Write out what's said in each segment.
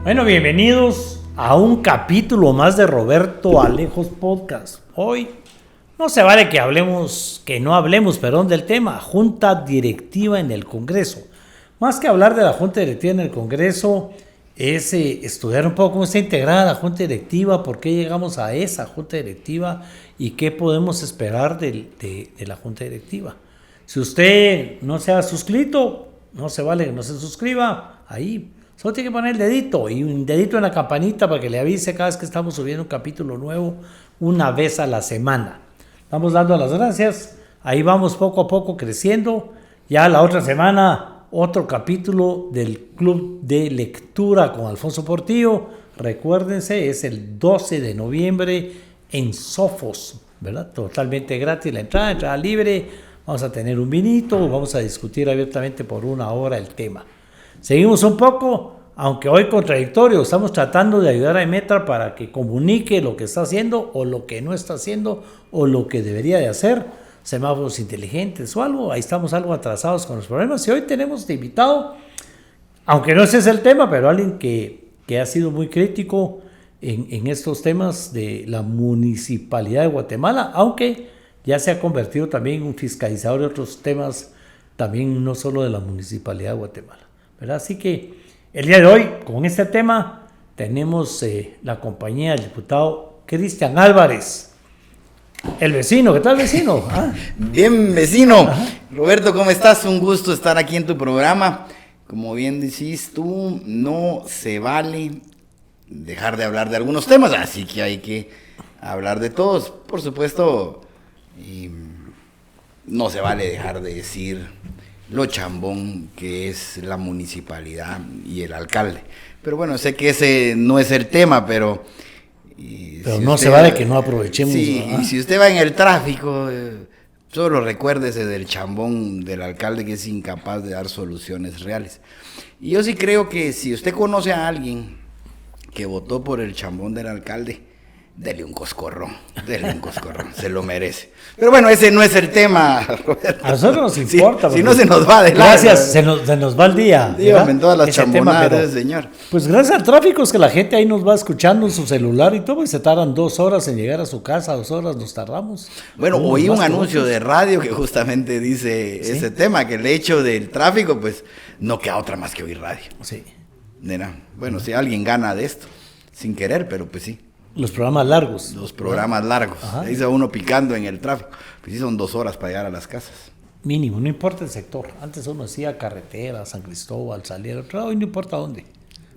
Bueno, bienvenidos a un capítulo más de Roberto Alejos Podcast. Hoy no se vale que no hablemos del tema Junta Directiva en el Congreso. Más que hablar de la Junta Directiva en el Congreso, es estudiar un poco cómo está integrada la Junta Directiva, por qué llegamos a esa Junta Directiva y qué podemos esperar de la Junta Directiva. Si usted no se ha suscrito, no se vale que no se suscriba, ahí solo tiene que poner el dedito y un dedito en la campanita para que le avise cada vez que estamos subiendo un capítulo nuevo, una vez a la semana. Vamos dando las gracias, ahí vamos poco a poco creciendo. Ya la otra semana otro capítulo del Club de Lectura con Alfonso Portillo. Recuérdense, es el 12 de noviembre en Sofos, ¿verdad? Totalmente gratis la entrada libre. Vamos a tener un vinito, vamos a discutir abiertamente por una hora el tema. Seguimos un poco, aunque hoy contradictorio, estamos tratando de ayudar a Emetra para que comunique lo que está haciendo o lo que no está haciendo o lo que debería de hacer, semáforos inteligentes o algo. Ahí estamos algo atrasados con los problemas y hoy tenemos de invitado, aunque no ese es el tema, pero alguien que ha sido muy crítico en estos temas de la municipalidad de Guatemala, aunque ya se ha convertido también en un fiscalizador de otros temas, también no solo de la municipalidad de Guatemala, ¿verdad? Así que el día de hoy, con este tema, tenemos la compañía del diputado Cristian Álvarez, el vecino. ¿Qué tal, vecino? Bien, vecino. Ajá. Roberto, ¿cómo estás? Un gusto estar aquí en tu programa. Como bien decís tú, no se vale dejar de hablar de algunos temas, así que hay que hablar de todos. Por supuesto, no se vale dejar de decir lo chambón que es la municipalidad y el alcalde. Pero bueno, sé que ese no es el tema, pero si no se vale que no aprovechemos. Sí, y si usted va en el tráfico, solo recuérdese del chambón del alcalde que es incapaz de dar soluciones reales. Y yo sí creo que si usted conoce a alguien que votó por el chambón del alcalde, dele un coscorrón, se lo merece. Pero bueno, ese no es el tema, Roberto. A nosotros nos importa. Si no se nos va de lado. Gracias, se nos va el día. Dígame en todas las chambonadas, señor. Pues gracias al tráfico es que la gente ahí nos va escuchando en su celular y todo, y se tardan 2 horas en llegar a su casa, 2 horas nos tardamos. Bueno, oí un anuncio de radio que justamente dice ese tema, que el hecho del tráfico, pues no queda otra más que oír radio. Sí. Bueno, si alguien gana de esto, sin querer, pero pues sí. Los programas largos. Los programas largos. Ajá. Ahí se va uno picando en el tráfico. Pues sí, son 2 horas para llegar a las casas. Mínimo, no importa el sector. Antes uno decía carretera, San Cristóbal, Saliera, hoy no importa dónde.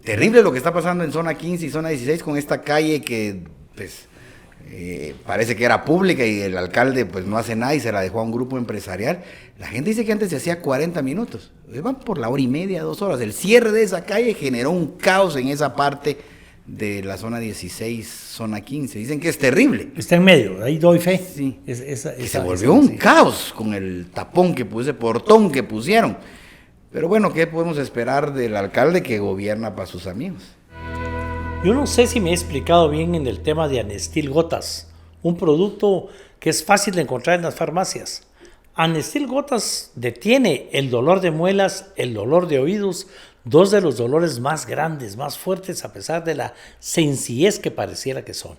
Terrible lo que está pasando en zona 15 y zona 16 con esta calle que pues parece que era pública y el alcalde pues no hace nada y se la dejó a un grupo empresarial. La gente dice que antes se hacía 40 minutos. Van por la 1:30, 2 horas. El cierre de esa calle generó un caos en esa parte de la zona 16, zona 15. Dicen que es terrible. Está en medio, ahí doy fe. Sí. Se volvió un caos con el tapón ese portón que pusieron. Pero bueno, ¿qué podemos esperar del alcalde que gobierna para sus amigos? Yo no sé si me he explicado bien en el tema de Anestil Gotas, un producto que es fácil de encontrar en las farmacias. Anestil Gotas detiene el dolor de muelas, el dolor de oídos, 2 de los dolores más grandes, más fuertes, a pesar de la sencillez que pareciera que son.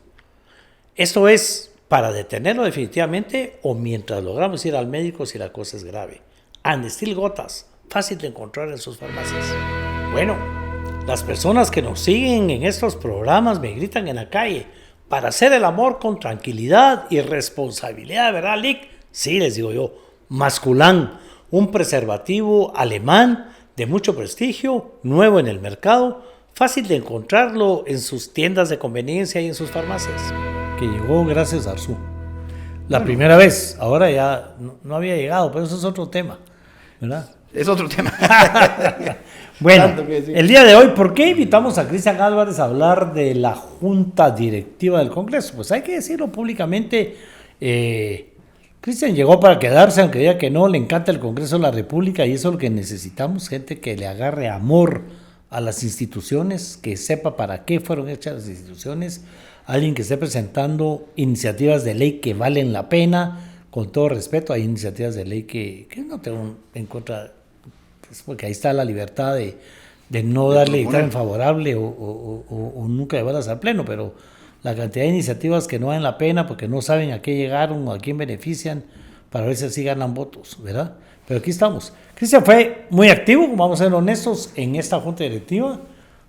Esto es para detenerlo definitivamente o mientras logramos ir al médico si la cosa es grave. Anestil Gotas, fácil de encontrar en sus farmacias. Bueno, las personas que nos siguen en estos programas me gritan en la calle, para hacer el amor con tranquilidad y responsabilidad, ¿verdad, Lick? Sí, les digo yo, Masculán, un preservativo alemán de mucho prestigio, nuevo en el mercado, fácil de encontrarlo en sus tiendas de conveniencia y en sus farmacias. Que llegó gracias a Arzú. La primera vez, ahora ya no había llegado, pero eso es otro tema, ¿verdad? Es otro tema. Bueno, el día de hoy, ¿por qué invitamos a Cristian Álvarez a hablar de la Junta Directiva del Congreso? Pues hay que decirlo públicamente, Cristian llegó para quedarse, aunque diga que no, le encanta el Congreso de la República y eso es lo que necesitamos, gente que le agarre amor a las instituciones, que sepa para qué fueron hechas las instituciones, alguien que esté presentando iniciativas de ley que valen la pena. Con todo respeto, hay iniciativas de ley que no tengo en contra, pues porque ahí está la libertad de de no darle dictamen favorable o nunca llevarlas al pleno, pero la cantidad de iniciativas que no valen la pena porque no saben a qué llegaron o a quién benefician para ver si así ganan votos, ¿verdad? Pero aquí estamos. Cristian fue muy activo, vamos a ser honestos, en esta junta directiva,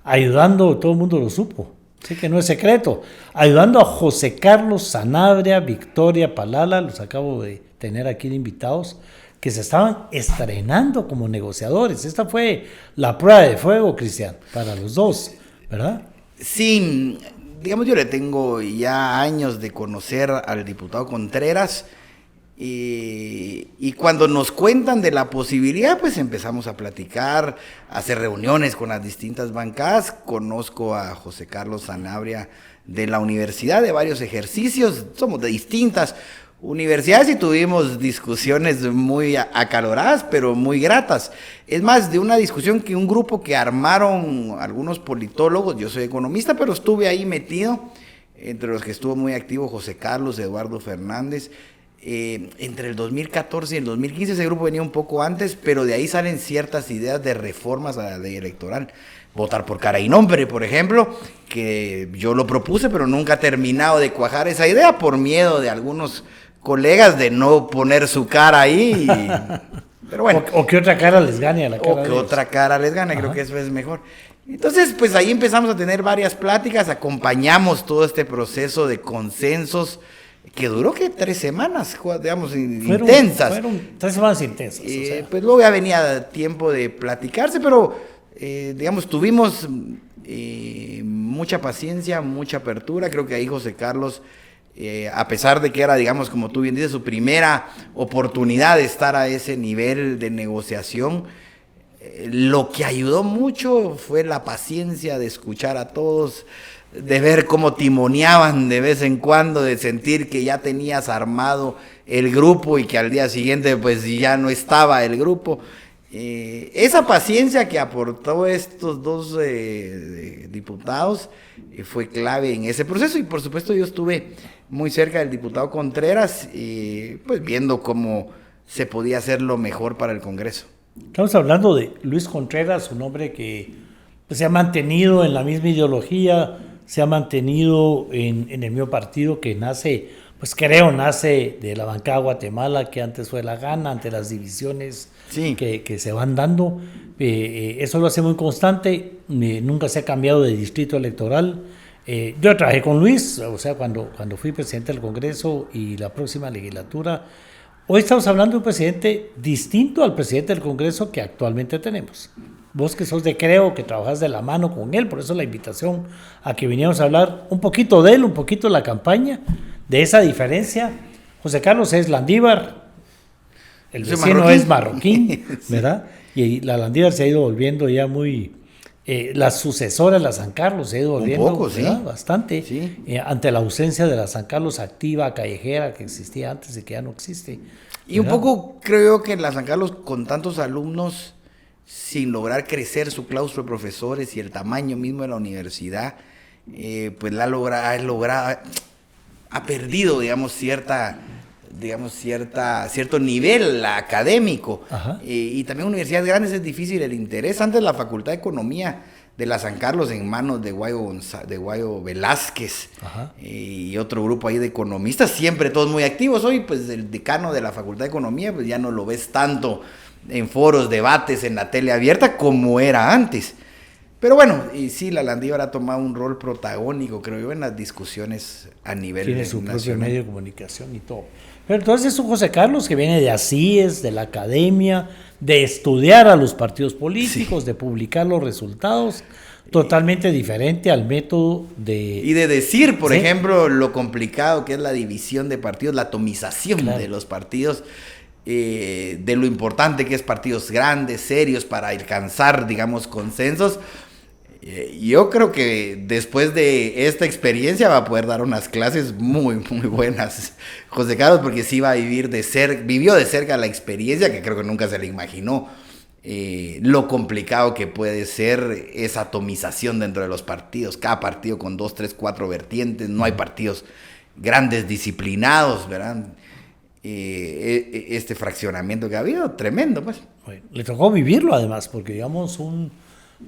ayudando, todo el mundo lo supo, así que no es secreto, ayudando a José Carlos Sanabria, Victoria Palala, los acabo de tener aquí de invitados, que se estaban estrenando como negociadores. Esta fue la prueba de fuego, Cristian, para los dos, ¿verdad? Sí, digamos, yo le tengo ya años de conocer al diputado Contreras y cuando nos cuentan de la posibilidad, pues empezamos a platicar, a hacer reuniones con las distintas bancadas. Conozco a José Carlos Sanabria de la universidad, de varios ejercicios, somos de distintas universidades y tuvimos discusiones muy acaloradas, pero muy gratas. Es más, de una discusión que un grupo que armaron algunos politólogos, yo soy economista, pero estuve ahí metido, entre los que estuvo muy activo José Carlos, Eduardo Fernández, entre el 2014 y el 2015, ese grupo venía un poco antes, pero de ahí salen ciertas ideas de reformas a la ley electoral. Votar por cara y nombre, por ejemplo, que yo lo propuse, pero nunca ha terminado de cuajar esa idea por miedo de algunos colegas de no poner su cara ahí. Pero bueno. O que otra cara les gane a la cara. O que otra cara les gane, creo que eso es mejor. Entonces, pues ahí empezamos a tener varias pláticas, acompañamos todo este proceso de consensos que duró que 3 semanas, digamos, intensas. Fueron 3 semanas intensas. Pues luego ya venía tiempo de platicarse, pero digamos, tuvimos mucha paciencia, mucha apertura. Creo que ahí José Carlos, a pesar de que era, digamos, como tú bien dices, su primera oportunidad de estar a ese nivel de negociación, lo que ayudó mucho fue la paciencia de escuchar a todos, de ver cómo timoneaban de vez en cuando, de sentir que ya tenías armado el grupo y que al día siguiente pues ya no estaba el grupo. Esa paciencia que aportó estos dos diputados fue clave en ese proceso, y por supuesto yo estuve muy cerca del diputado Contreras, pues viendo cómo se podía hacer lo mejor para el Congreso. Estamos hablando de Luis Contreras, un hombre que pues, se ha mantenido en la misma ideología, se ha mantenido en el mismo partido que nace, pues nace de la bancada de Guatemala, que antes fue la Gana, ante las divisiones que se van dando. Eso lo hace muy constante, nunca se ha cambiado de distrito electoral. Yo trabajé con Luis, o sea, cuando fui presidente del Congreso y la próxima legislatura. Hoy estamos hablando de un presidente distinto al presidente del Congreso que actualmente tenemos. Vos que sos de Creo, que trabajas de la mano con él, por eso la invitación a que viniéramos a hablar un poquito de él, un poquito de la campaña, de esa diferencia. José Carlos es Landívar, el vecino es marroquín, ¿verdad? Y la Landívar se ha ido volviendo ya muy... la sucesora de la San Carlos se ha ido volviendo un poco, bastante, ante la ausencia de la San Carlos activa, callejera, que existía antes y que ya no existe. Y un poco creo que la San Carlos, con tantos alumnos, sin lograr crecer su claustro de profesores y el tamaño mismo de la universidad, pues ha perdido, digamos, cierto nivel académico. Y también universidades grandes es difícil el interés. Antes la Facultad de Economía de la San Carlos, en manos de Guayo Velázquez y otro grupo ahí de economistas, siempre todos muy activos. Hoy pues el decano de la Facultad de Economía pues ya no lo ves tanto en foros, debates, en la tele abierta como era antes. Pero bueno, y sí, la Landívar ha tomado un rol protagónico, creo yo, en las discusiones a nivel nacional. Tiene su propio medio de comunicación y todo. Pero entonces es un José Carlos que viene de ACIES, de la academia, de estudiar a los partidos políticos, de publicar los resultados, totalmente diferente al método de... Y de decir, por ejemplo, lo complicado que es la división de partidos, la atomización de los partidos, de lo importante que es partidos grandes, serios, para alcanzar, digamos, consensos. Yo creo que después de esta experiencia va a poder dar unas clases muy, muy buenas, José Carlos, porque sí va a vivió de cerca la experiencia, que creo que nunca se le imaginó, lo complicado que puede ser esa atomización dentro de los partidos, cada partido con 2, 3, 4 vertientes, no hay partidos grandes disciplinados, ¿verdad? Este fraccionamiento que ha habido, tremendo, pues. Bueno, le tocó vivirlo además, porque digamos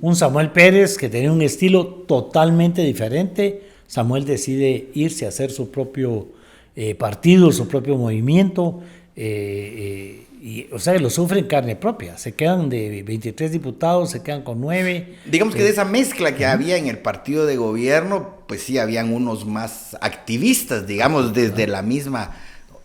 Un Samuel Pérez que tenía un estilo totalmente diferente. Samuel decide irse a hacer su propio partido, su propio movimiento, y, o sea, lo sufre en carne propia. Se quedan de 23 diputados, se quedan con 9. Digamos que de esa mezcla que había en el partido de gobierno, pues sí, habían unos más activistas, digamos, desde la misma,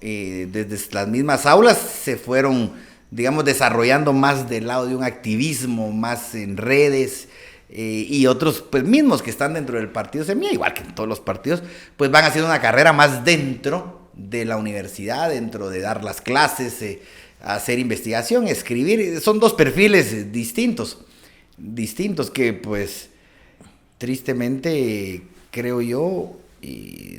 desde las mismas aulas se fueron, digamos, desarrollando más del lado de un activismo, más en redes, y otros, pues mismos que están dentro del partido Semilla, igual que en todos los partidos, pues van haciendo una carrera más dentro de la universidad, dentro de dar las clases, hacer investigación, escribir. Son dos perfiles distintos que pues tristemente creo yo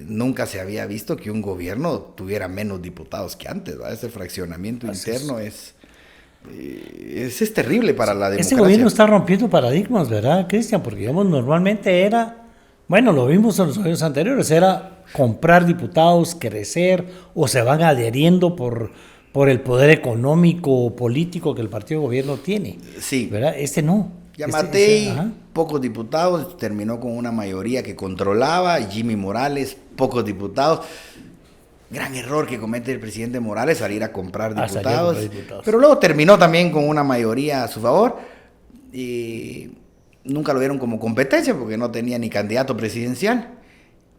nunca se había visto que un gobierno tuviera menos diputados que antes, ¿verdad? Ese fraccionamiento interno es terrible para la democracia. Ese gobierno está rompiendo paradigmas, ¿verdad, Cristian? Porque digamos, normalmente era, bueno, lo vimos en los gobiernos anteriores, era comprar diputados, crecer, o se van adheriendo por el poder económico o político que el partido de gobierno tiene. Sí. ¿Verdad? Este no. Yamatei, pocos diputados, terminó con una mayoría que controlaba. Jimmy Morales, pocos diputados. Gran error que comete el presidente Morales, salir a comprar diputados. Pero luego terminó también con una mayoría a su favor. Y nunca lo vieron como competencia porque no tenía ni candidato presidencial.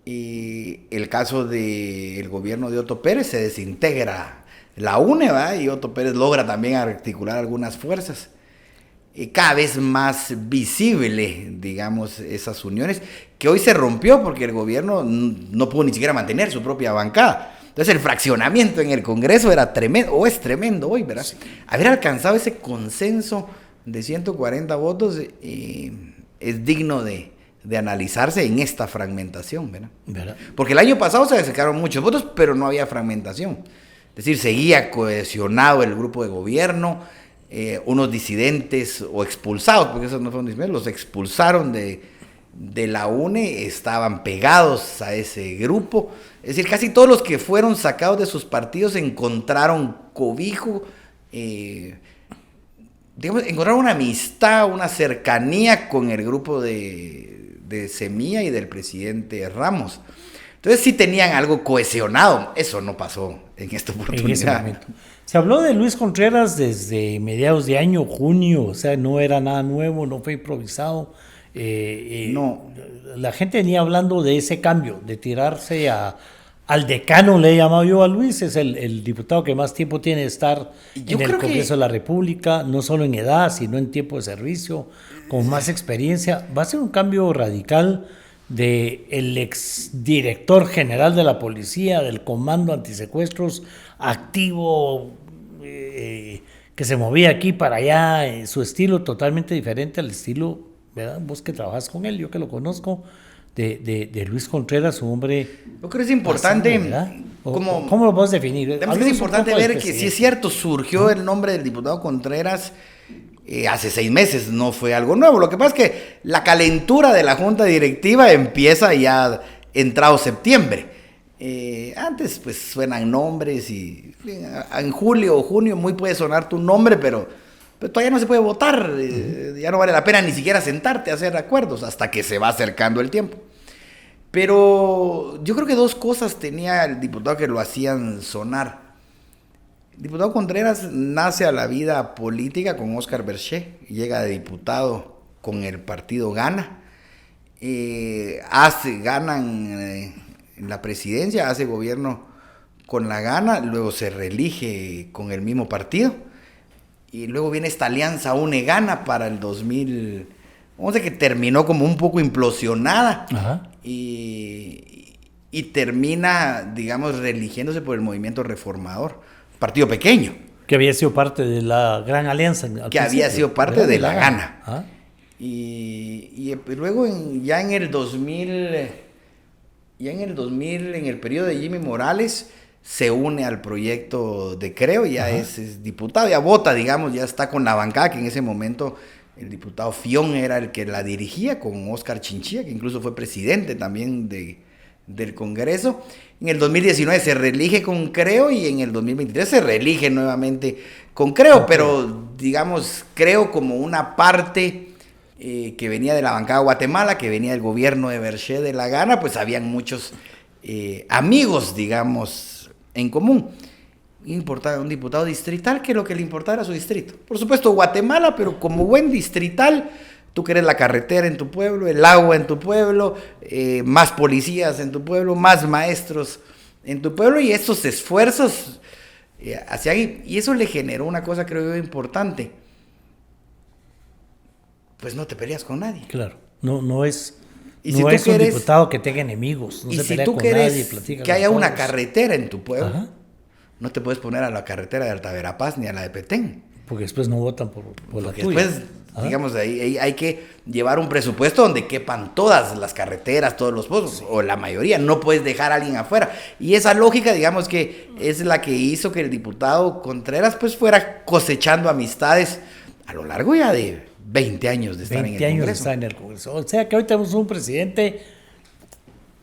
Y el caso del gobierno de Otto Pérez se desintegra la UNE, ¿verdad? Y Otto Pérez logra también articular algunas fuerzas. Y cada vez más visible, digamos, esas uniones, que hoy se rompió porque el gobierno no pudo ni siquiera mantener su propia bancada. Entonces el fraccionamiento en el Congreso era tremendo, o es tremendo hoy, ¿verdad? Sí. Haber alcanzado ese consenso de 140 votos es digno de analizarse en esta fragmentación, ¿verdad? Porque el año pasado se sacaron muchos votos, pero no había fragmentación. Es decir, seguía cohesionado el grupo de gobierno, unos disidentes o expulsados, porque esos no fueron disidentes, los expulsaron de la UNE, estaban pegados a ese grupo. Es decir, casi todos los que fueron sacados de sus partidos encontraron cobijo, digamos, encontraron una amistad, una cercanía con el grupo de Semilla y del presidente Ramos. Entonces sí tenían algo cohesionado. Eso no pasó en esta oportunidad. En ese momento. Se habló de Luis Contreras desde mediados de año, junio, o sea, no era nada nuevo, no fue improvisado. No. La gente venía hablando de ese cambio, de tirarse al decano, le he llamado yo a Luis, es el diputado que más tiempo tiene de estar en el Congreso de la República, no solo en edad, sino en tiempo de servicio, con más experiencia. Va a ser un cambio radical del exdirector general de la policía, del comando antisecuestros, activo, que se movía aquí para allá, su estilo totalmente diferente al estilo, ¿verdad? Vos que trabajas con él, yo que lo conozco, de Luis Contreras, un hombre... Yo creo que es importante... ¿Cómo lo puedes definir? Es importante ver que si es cierto, surgió el nombre del diputado Contreras hace 6 meses, no fue algo nuevo. Lo que pasa es que la calentura de la junta directiva empieza ya entrado septiembre. Antes pues suenan nombres y en julio o junio muy puede sonar tu nombre, pero todavía no se puede votar, ya no vale la pena ni siquiera sentarte a hacer acuerdos hasta que se va acercando el tiempo. Pero yo creo que 2 cosas tenía el diputado que lo hacían sonar. El diputado Contreras nace a la vida política con Oscar Berché, llega de diputado con el partido Gana, ganan en la presidencia, hace gobierno con la Gana, luego se reelige con el mismo partido, y luego viene esta alianza UNE-Gana para el 2011 que terminó como un poco implosionada. Ajá. Y termina, digamos, reeligiéndose por el movimiento reformador, partido pequeño. Que había sido parte de la Gran Alianza. Que había sido parte de la Gana. ¿Ah? Y luego ya en el 2000, en el periodo de Jimmy Morales, se une al proyecto de Creo, ya es diputado, ya vota, digamos, ya está con la bancada, que en ese momento el diputado Fión era el que la dirigía, con Oscar Chinchilla, que incluso fue presidente también del Congreso. En el 2019 se reelige con Creo y en el 2023 se reelige nuevamente con Creo, pero digamos, Creo como una parte que venía de la bancada de Guatemala, que venía del gobierno de Berché de la Gana, pues habían muchos amigos, digamos, en común. Un diputado distrital que lo que le importaba era su distrito. Por supuesto Guatemala, pero como buen distrital, tú querés la carretera en tu pueblo, el agua en tu pueblo, más policías en tu pueblo, más maestros en tu pueblo, y esos esfuerzos hacia ahí. Y eso le generó una cosa, creo yo, importante. Pues no te peleas con nadie. Claro, no es, Y no si tú es un quieres, diputado que tenga enemigos, no y se si pelea tú con nadie, quieres platica que con haya una todos. carretera en tu pueblo, Ajá. no te puedes poner a la carretera de Alta Verapaz ni a la de Petén. Porque después no votan por la Porque tuya. después, Ajá. digamos, ahí hay que llevar un presupuesto donde quepan todas las carreteras, todos los pozos, o la mayoría. No puedes dejar a alguien afuera. Y esa lógica, digamos, que es la que hizo que el diputado Contreras pues fuera cosechando amistades a lo largo ya de 20 años de estar en el 20 años Congreso. está en el Congreso. O sea que hoy tenemos un presidente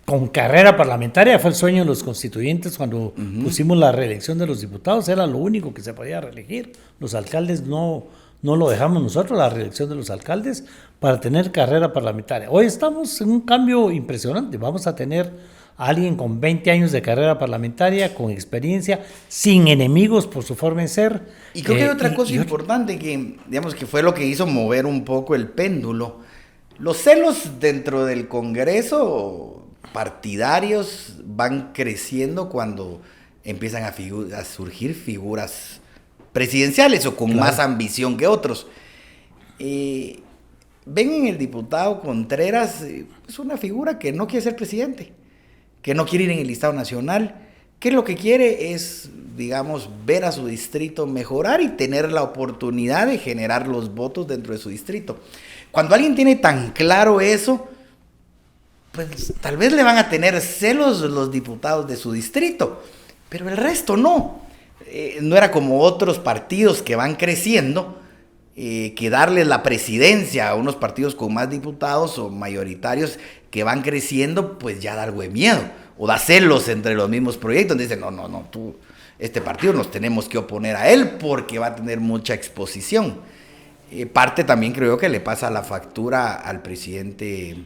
con carrera parlamentaria. Fue el sueño de los constituyentes cuando pusimos la reelección de los diputados. Era lo único que se podía reelegir. Los alcaldes no lo dejamos nosotros, la reelección de los alcaldes, para tener carrera parlamentaria. Hoy estamos en un cambio impresionante. Vamos a tener a alguien con 20 años de carrera parlamentaria, con experiencia, sin enemigos por su forma de ser. Y creo que hay otra cosa importante que, digamos, que fue lo que hizo mover un poco el péndulo. Los celos dentro del Congreso partidarios van creciendo cuando empiezan a surgir figuras presidenciales o con más ambición que otros. Ven en el diputado Contreras es una figura que no quiere ser presidente, que no quiere ir en el listado nacional, que lo que quiere es, digamos, ver a su distrito mejorar y tener la oportunidad de generar los votos dentro de su distrito. Cuando alguien tiene tan claro eso, pues tal vez le van a tener celos los diputados de su distrito, pero el resto no. No era como otros partidos que van creciendo, que darles la presidencia a unos partidos con más diputados o mayoritarios que van creciendo, pues ya da algo de miedo, o da celos entre los mismos proyectos. Dicen, no, este partido nos tenemos que oponer a él porque va a tener mucha exposición. Parte también creo que le pasa la factura al presidente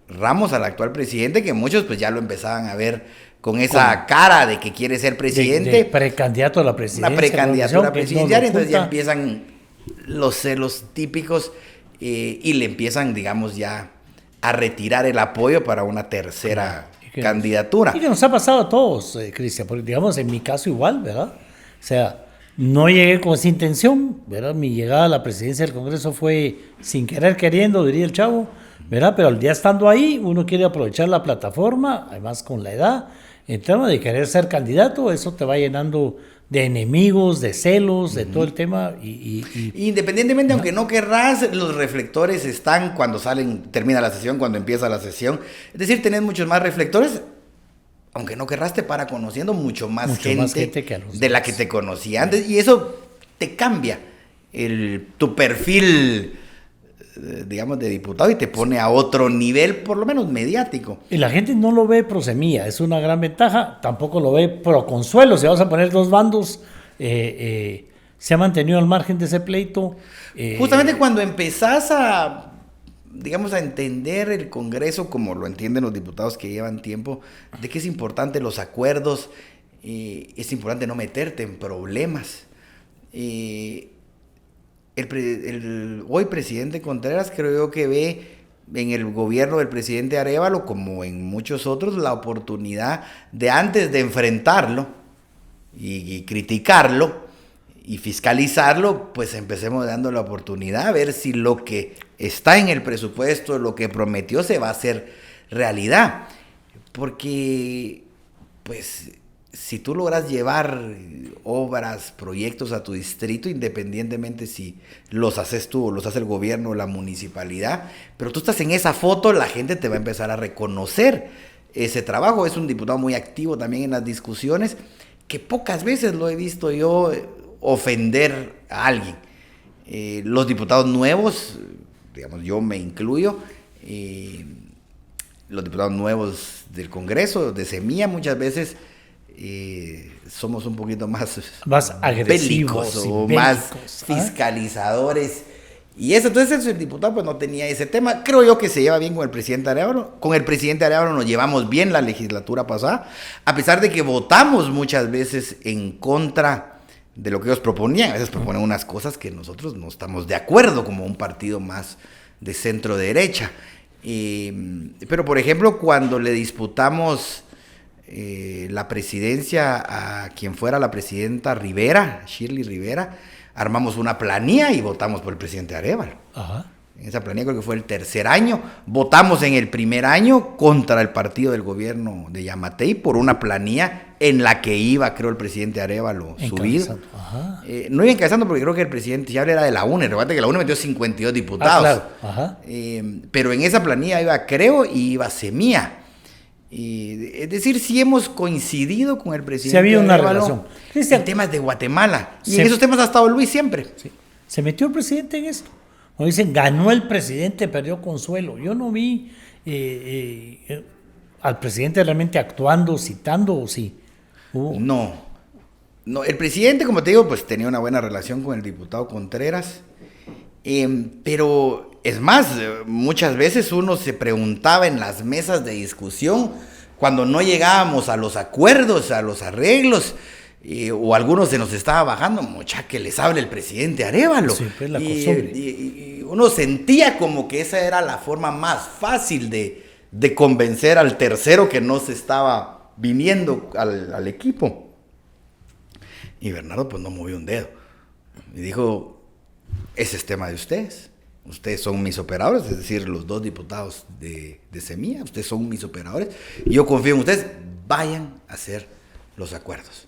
Ramos, al actual presidente, que muchos pues ya lo empezaban a ver con esa cara de que quiere ser presidente. De precandidato a la presidencia. Una precandidatura presidencial, entonces ya oculta. empiezan los celos típicos y le empiezan, digamos, ya a retirar el apoyo para una tercera candidatura. Y que nos ha pasado a todos, Cristian, porque digamos, en mi caso igual, ¿verdad? O sea, no llegué con esa intención, ¿verdad? Mi llegada a la presidencia del Congreso fue sin querer queriendo, diría el chavo, ¿verdad? Pero al día estando ahí, uno quiere aprovechar la plataforma, además con la edad, en tema de querer ser candidato, eso te va llenando de enemigos, de celos, de todo el tema. Independientemente, aunque no querrás, los reflectores están cuando termina la sesión, cuando empieza la sesión. Es decir, tenés muchos más reflectores, aunque no querrás, te para conociendo mucho más gente que a los de la que te conocía antes. Y eso te cambia tu perfil, digamos, de diputado y te pone a otro nivel, por lo menos mediático. Y la gente no lo ve pro semilla, es una gran ventaja, tampoco lo ve pro consuelo. Si vamos a poner dos bandos, se ha mantenido al margen de ese pleito. Justamente cuando empezás a, digamos, a entender el Congreso como lo entienden los diputados que llevan tiempo, de que es importante los acuerdos, es importante no meterte en problemas. El hoy presidente Contreras creo yo que ve en el gobierno del presidente Arévalo, como en muchos otros, la oportunidad de, antes de enfrentarlo y criticarlo y fiscalizarlo, pues empecemos dando la oportunidad a ver si lo que está en el presupuesto, lo que prometió, se va a hacer realidad. Porque, pues, si tú logras llevar obras, proyectos a tu distrito, independientemente si los haces tú o los hace el gobierno o la municipalidad, pero tú estás en esa foto, la gente te va a empezar a reconocer ese trabajo. Es un diputado muy activo también en las discusiones, que pocas veces lo he visto yo ofender a alguien. Los diputados nuevos, digamos, yo me incluyo, los diputados nuevos del Congreso, de Semilla, muchas veces somos un poquito más agresivos bélicos o más fiscalizadores Y eso, entonces el diputado pues no tenía ese tema. Creo yo que se lleva bien con el presidente Arévalo. Con el presidente Arévalo nos llevamos bien la legislatura pasada, a pesar de que votamos muchas veces en contra de lo que ellos proponían. A veces proponen unas cosas que nosotros no estamos de acuerdo, como un partido más de centro derecha. Pero por ejemplo, cuando le disputamos la presidencia a quien fuera la presidenta Rivera, Shirley Rivera, armamos una planilla y votamos por el presidente Arévalo. Ajá. En esa planilla creo que fue el tercer año. Votamos en el primer año contra el partido del gobierno de Yamatei por una planilla en la que iba, creo, el presidente Arévalo subido. No iba encabezando porque creo que el presidente ya era de la UNE. Recuerda que la UNE metió 52 diputados. Claro. Ajá. Pero en esa planilla iba, creo, y iba Semilla. Es decir, sí hemos coincidido con el presidente. Sí había una Arévalo relación. en temas de Guatemala. Y en esos temas ha estado Luis siempre. Sí. ¿Se metió el presidente en esto? Cuando dicen, ganó el presidente, perdió Consuelo. Yo no vi al presidente realmente actuando, citando, ¿o sí? No, el presidente, como te digo, pues tenía una buena relación con el diputado Contreras. Pero es más, muchas veces uno se preguntaba en las mesas de discusión, cuando no llegábamos a los acuerdos, a los arreglos, o algunos se nos estaba bajando, mucha que les hable el presidente Arévalo. Sí, pues la costumbre. Y uno sentía como que esa era la forma más fácil de convencer al tercero que no se estaba viniendo al equipo. Y Bernardo pues no movió un dedo. Y dijo, ese es tema de ustedes. Ustedes son mis operadores, es decir, los dos diputados de Semilla, ustedes son mis operadores. Y yo confío en ustedes, vayan a hacer los acuerdos.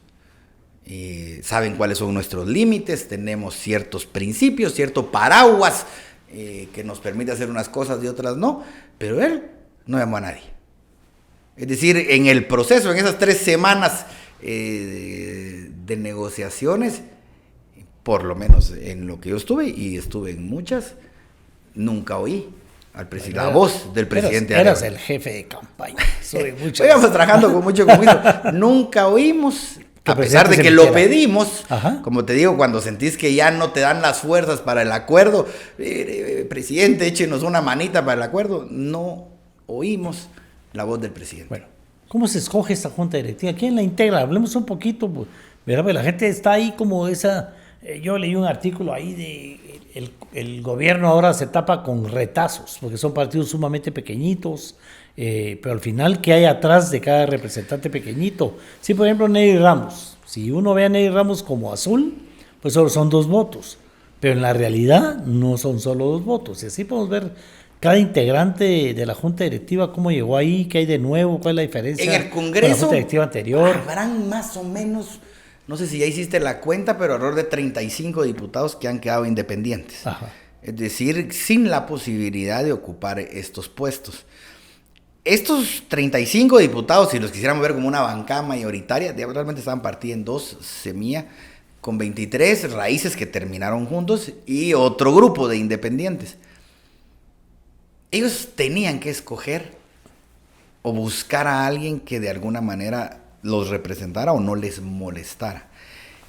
Saben cuáles son nuestros límites, tenemos ciertos principios, cierto paraguas que nos permite hacer unas cosas y otras no, pero él no llamó a nadie. Es decir, en el proceso, en esas 3 semanas de negociaciones, por lo menos en lo que yo estuve, y estuve en muchas, nunca oí al presidente, la voz del presidente. Eras el jefe de campaña. Íbamos trabajando con mucho compromiso. Nunca oímos, a pesar de que lo pedimos. Ajá. Como te digo, cuando sentís que ya no te dan las fuerzas para el acuerdo, presidente, échenos una manita para el acuerdo, no oímos la voz del presidente. Bueno, ¿cómo se escoge esta junta directiva? ¿Quién la integra? Hablemos un poquito, pues, ¿verdad? Porque la gente está ahí como esa... Yo leí un artículo ahí de el gobierno ahora se tapa con retazos, porque son partidos sumamente pequeñitos, pero al final, ¿qué hay atrás de cada representante pequeñito? Sí, por ejemplo, Neri Ramos. Si uno ve a Neri Ramos como azul, pues solo son 2 votos, pero en la realidad no son solo 2 votos. Y así podemos ver cada integrante de la junta directiva, cómo llegó ahí, qué hay de nuevo, cuál es la diferencia en el Congreso, con la junta directiva anterior. Habrán más o menos... No sé si ya hiciste la cuenta, pero alrededor de 35 diputados que han quedado independientes. Ajá. Es decir, sin la posibilidad de ocupar estos puestos. Estos 35 diputados, si los quisiéramos ver como una bancada mayoritaria, realmente estaban partidos en 2, Semilla, con 23 raíces que terminaron juntos, y otro grupo de independientes. Ellos tenían que escoger o buscar a alguien que de alguna manera los representara o no les molestara.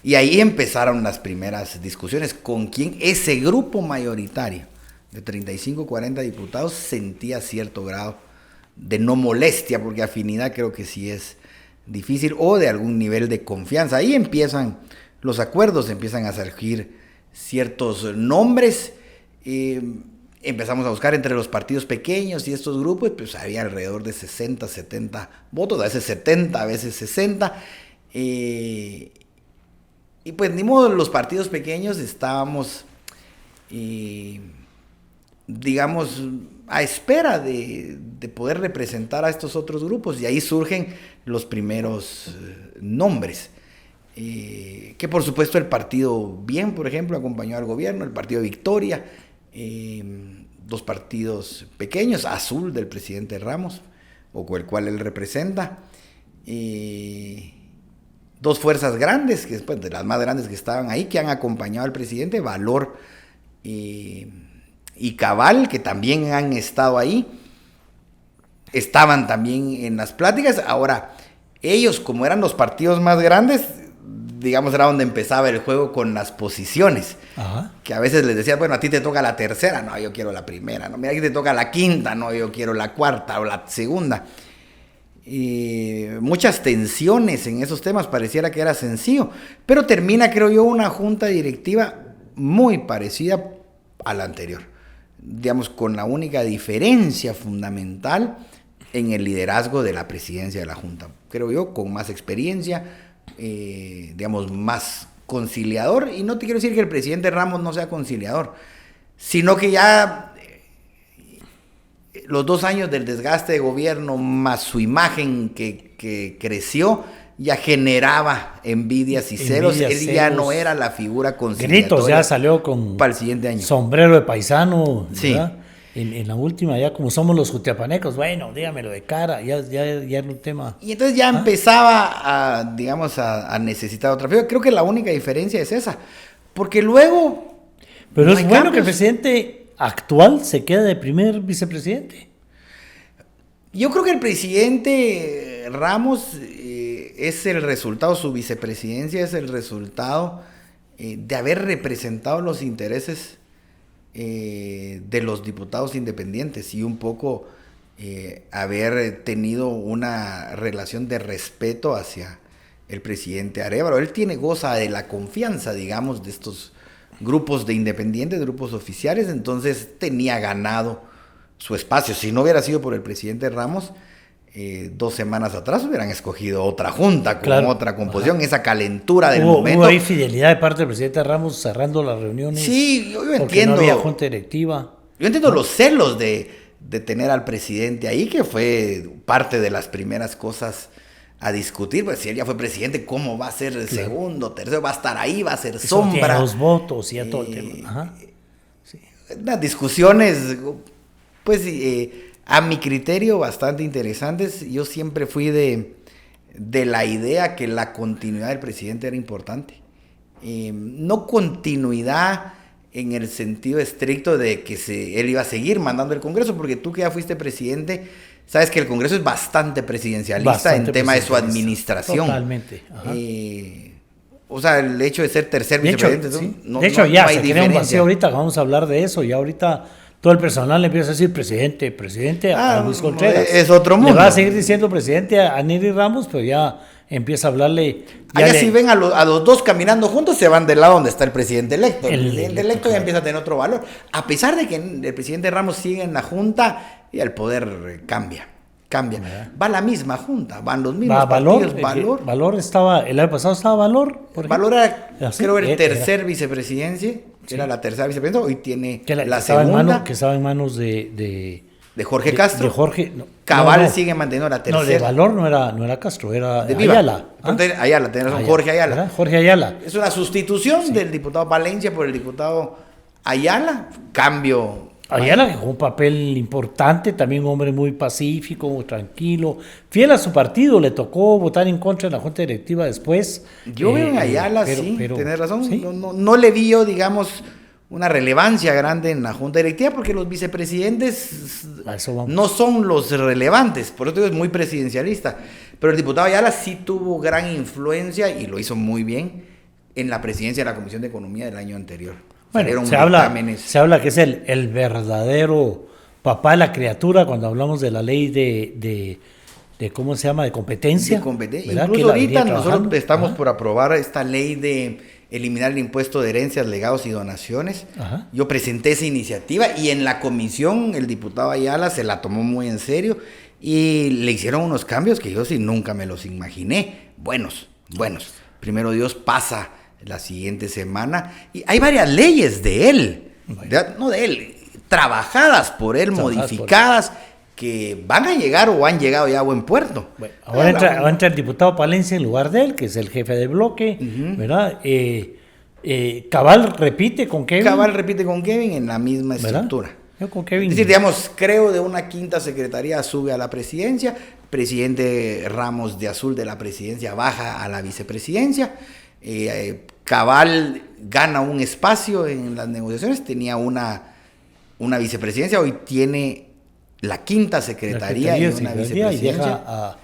Y ahí empezaron las primeras discusiones con quién ese grupo mayoritario de 35, 40 diputados sentía cierto grado de no molestia, porque afinidad creo que sí es difícil, o de algún nivel de confianza. Ahí empiezan los acuerdos, empiezan a surgir ciertos nombres. Empezamos a buscar entre los partidos pequeños y estos grupos, pues había alrededor de 60, 70 votos, a veces 70, a veces 60. Y pues ni modo, los partidos pequeños estábamos, digamos, a espera de poder representar a estos otros grupos, y ahí surgen los primeros nombres. Que por supuesto el partido Bien, por ejemplo, acompañó al gobierno, el partido Victoria, 2 partidos pequeños, Azul del presidente Ramos, o con el cual él representa, 2 fuerzas grandes, que después de las más grandes que estaban ahí, que han acompañado al presidente, Valor y Cabal, que también han estado ahí, estaban también en las pláticas. Ahora, ellos, como eran los partidos más grandes, digamos, era donde empezaba el juego con las posiciones. Ajá. Que a veces les decía, bueno, a ti te toca la tercera, no, yo quiero la primera. No, mira, aquí te toca la quinta, no, yo quiero la cuarta o la segunda. Y muchas tensiones en esos temas, pareciera que era sencillo. Pero termina, creo yo, una junta directiva muy parecida a la anterior. Digamos, con la única diferencia fundamental en el liderazgo de la presidencia de la Junta. Creo yo, con más experiencia, digamos, más conciliador. Y no te quiero decir que el presidente Ramos no sea conciliador, sino que ya los 2 años del desgaste de gobierno, más su imagen que creció, ya generaba envidias y celos. Él ya no era la figura conciliatoria. Gritos, ya salió con para el siguiente año. Sombrero de paisano, sí. ¿verdad? En la última, ya como somos los jutiapanecos, bueno, dígamelo de cara, ya era un tema. Y entonces ya empezaba a, digamos, a necesitar otra figura. Creo que la única diferencia es esa. Porque luego... Pero no es bueno cambios. que el presidente actual se quede de primer vicepresidente. Yo creo que el presidente Ramos es el resultado, su vicepresidencia es el resultado de haber representado los intereses de los diputados independientes y un poco haber tenido una relación de respeto hacia el presidente Arévalo. Él goza de la confianza, digamos, de estos grupos de independientes, grupos oficiales, entonces tenía ganado su espacio. Si no hubiera sido por el presidente Ramos, 2 semanas atrás hubieran escogido otra junta con otra composición. Ajá. Esa calentura del momento. Hubo ahí fidelidad de parte del presidente Ramos cerrando las reuniones. Sí, yo entiendo. No había junta directiva. Yo entiendo los celos de tener al presidente ahí, que fue parte de las primeras cosas a discutir. Pues si él ya fue presidente, ¿cómo va a ser el segundo, tercero? Va a estar ahí, va a ser sombra. Tiene los votos y ya todo el tema. Ajá. Sí. Unas discusiones, pues... a mi criterio, bastante interesantes. Yo siempre fui de la idea que la continuidad del presidente era importante. No continuidad en el sentido estricto de que él iba a seguir mandando el Congreso, porque tú que ya fuiste presidente, sabes que el Congreso es bastante presidencialista en tema de su administración. Totalmente. Ajá. O sea, el hecho de ser tercer vicepresidente, sí. no, de hecho, no, ya no hay se diferencia. crea un vacío ahorita, vamos a hablar de eso, y ahorita todo el personal le empieza a decir presidente a Luis Contreras. Es otro mundo. Le va a seguir diciendo presidente a Neri Ramos, pero ya empieza a hablarle. Allá si ven a los dos caminando juntos, se van del lado donde está el presidente electo. El presidente electo ya empieza a tener otro valor. A pesar de que el presidente Ramos sigue en la Junta, y el poder cambia. Va la misma Junta, van los mismos partidos. Valor estaba, el año pasado estaba Valor. Valor era, creo, el tercer vicepresidencia. Sí. Era la tercera vicepresidencia, hoy tiene la segunda. Que estaba en manos de Jorge Castro. De Jorge. Cabal sigue manteniendo la tercera. No, de Valor no era Castro, era de Ayala. Ayala, tenés razón, Jorge Ayala. ¿Verdad? Jorge Ayala. Es una sustitución del diputado Palencia por el diputado Ayala. Cambio. Ayala que jugó un papel importante, también un hombre muy pacífico, muy tranquilo, fiel a su partido, le tocó votar en contra de la Junta Directiva después. Yo veo en Ayala, tenés razón, ¿sí? No le vi yo, digamos, una relevancia grande en la Junta Directiva, porque los vicepresidentes no son los relevantes, por eso es muy presidencialista, pero el diputado Ayala sí tuvo gran influencia, y lo hizo muy bien, en la presidencia de la Comisión de Economía del año anterior. Bueno, se habla que es el verdadero papá de la criatura cuando hablamos de la ley de ¿cómo se llama? De competencia. Incluso ahorita nosotros estamos por aprobar esta ley de eliminar el impuesto de herencias, legados y donaciones. Ajá. Yo presenté esa iniciativa y en la comisión el diputado Ayala se la tomó muy en serio y le hicieron unos cambios que yo sí nunca me los imaginé. Buenos. Primero Dios pasa la siguiente semana, y hay varias leyes de él, trabajadas por él, modificadas, que van a llegar o han llegado ya a buen puerto. Bueno, ahora entra el diputado Palencia en lugar de él, que es el jefe del bloque, ¿verdad? Cabal repite con Kevin. En la misma estructura. Yo con Kevin. Es decir, digamos, creo de una quinta secretaría sube a la presidencia, presidente Ramos de Azul de la presidencia baja a la vicepresidencia. Cabal gana un espacio en las negociaciones, tenía una vicepresidencia, hoy tiene la quinta secretaría y una vicepresidencia. Y deja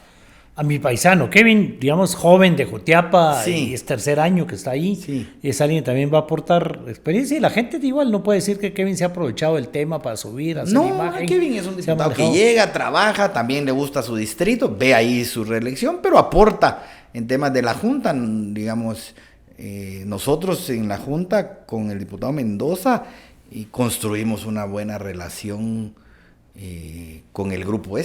a mi paisano. Kevin, digamos, joven de Jutiapa, Sí. y es tercer año que está ahí. Sí. Es alguien que también va a aportar experiencia. Y la gente igual no puede decir que Kevin se ha aprovechado del tema para subir, hacer No, imagen. Kevin es un Se ha diputado que manejado. llega, trabaja, también le gusta su distrito, ve ahí su reelección, pero aporta en temas de la Junta, digamos, nosotros en la Junta con el diputado Mendoza y construimos una buena relación con el grupo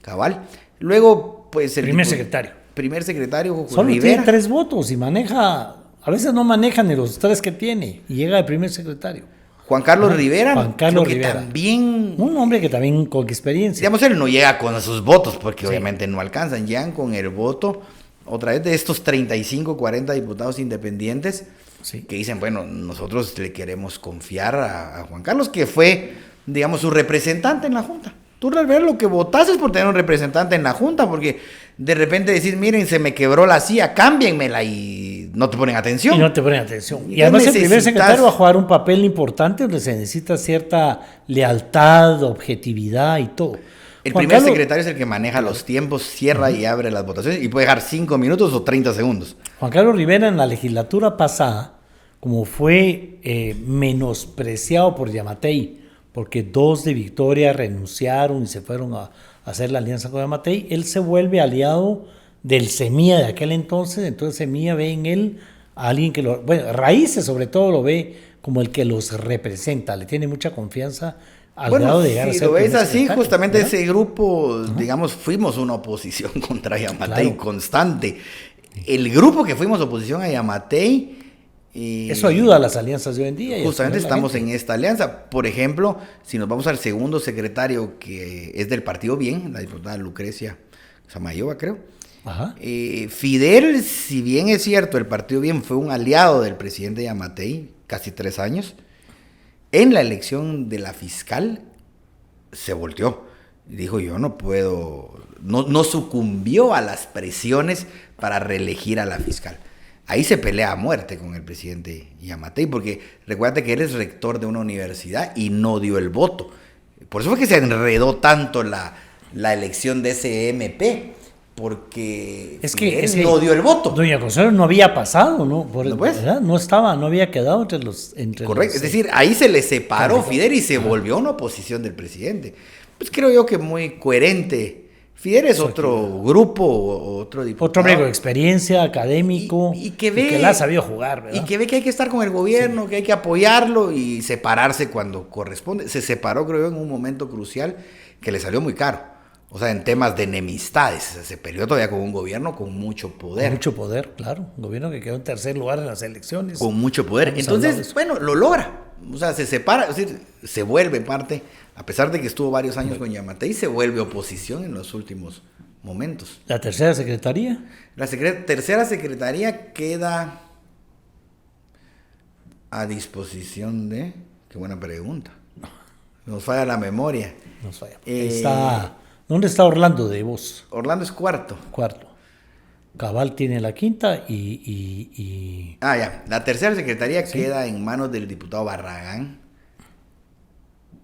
cabal. Luego, pues el Primer secretario. Primer secretario, Jojo Solo Rivera. tiene 3 votos y maneja, a veces no maneja ni los 3 que tiene y llega de primer secretario. Juan Carlos Rivera, Juan Carlos creo que Rivera. también, Un hombre que también con experiencia. digamos, él no llega con sus votos, porque Sí. obviamente no alcanzan, llegan con el voto, otra vez de estos 35, 40 diputados independientes, Sí. que dicen, bueno, nosotros le queremos confiar a Juan Carlos, que fue, digamos, su representante en la Junta. Tú al ver lo que votas es por tener un representante en la Junta, porque de repente decir, miren, se me quebró la silla, cámbienmela y no te ponen atención. Y no te ponen atención. Y Y además el primer necesitas- secretario va a jugar un papel importante donde se necesita cierta lealtad, objetividad y todo. El Juan primer Carlos- secretario es el que maneja los tiempos, cierra y abre las votaciones y puede dejar 5 minutos o 30 segundos. Juan Carlos Rivera en la legislatura pasada, como fue menospreciado por Yamatei, porque 2 de Victoria renunciaron y se fueron a hacer la alianza con Yamatei, él se vuelve aliado del Semilla de aquel entonces Semilla ve en él a alguien que bueno, Raíces sobre todo lo ve como el que los representa, le tiene mucha confianza al grado de llegar a si ser lo ves primer así, secretario, justamente ¿verdad? ese grupo, digamos, fuimos una oposición contra Yamatei Claro. constante. El grupo que fuimos oposición a Yamatei... Eso ayuda a las alianzas de hoy en día. y a Justamente escoger la estamos gente. en esta alianza. Por ejemplo, si nos vamos al segundo secretario, que es del Partido Bien, la diputada Lucrecia Samayoa, creo. Ajá. Fidel, si bien es cierto, el Partido Bien fue un aliado del presidente Yamatei, casi 3 años, en la elección de la fiscal se volteó. Dijo, yo no puedo, no sucumbió a las presiones para reelegir a la fiscal. Ahí se pelea a muerte con el presidente Yamatei, porque recuerda que él es rector de una universidad y no dio el voto. Por eso fue que se enredó tanto la elección de ese MP, porque Es que él no dio el voto. Doña Consuelo no había pasado, ¿no? ¿No pues? ¿verdad? No estaba, no había quedado entre los. Correcto, es decir, ahí se le separó Fidel y se volvió una oposición del presidente. Pues creo yo que muy coherente. Fidel es otro grupo, otro diputado. Otro hombre con experiencia, académico, y que ve, la ha sabido jugar, ¿verdad? Y que ve que hay que estar con el gobierno, que hay que apoyarlo y separarse cuando corresponde. Se separó, creo yo, en un momento crucial que le salió muy caro. O sea, en temas de enemistades. Se peleó todavía con un gobierno con mucho poder. Con mucho poder, claro. Un gobierno que quedó en tercer lugar en las elecciones. Con mucho poder. Hemos hablado de Entonces, eso. bueno, lo logra. O sea, se separa, es decir, se vuelve parte, a pesar de que estuvo varios años con Yamatei, se vuelve oposición en los últimos momentos. La tercera secretaría. La tercera secretaría queda a disposición de... Qué buena pregunta. Nos falla la memoria. Nos falla. ¿Dónde está Orlando de vos? Orlando es cuarto. Cuarto. Cabal tiene la quinta y Ah, ya. La tercera secretaría queda en manos del diputado Barragán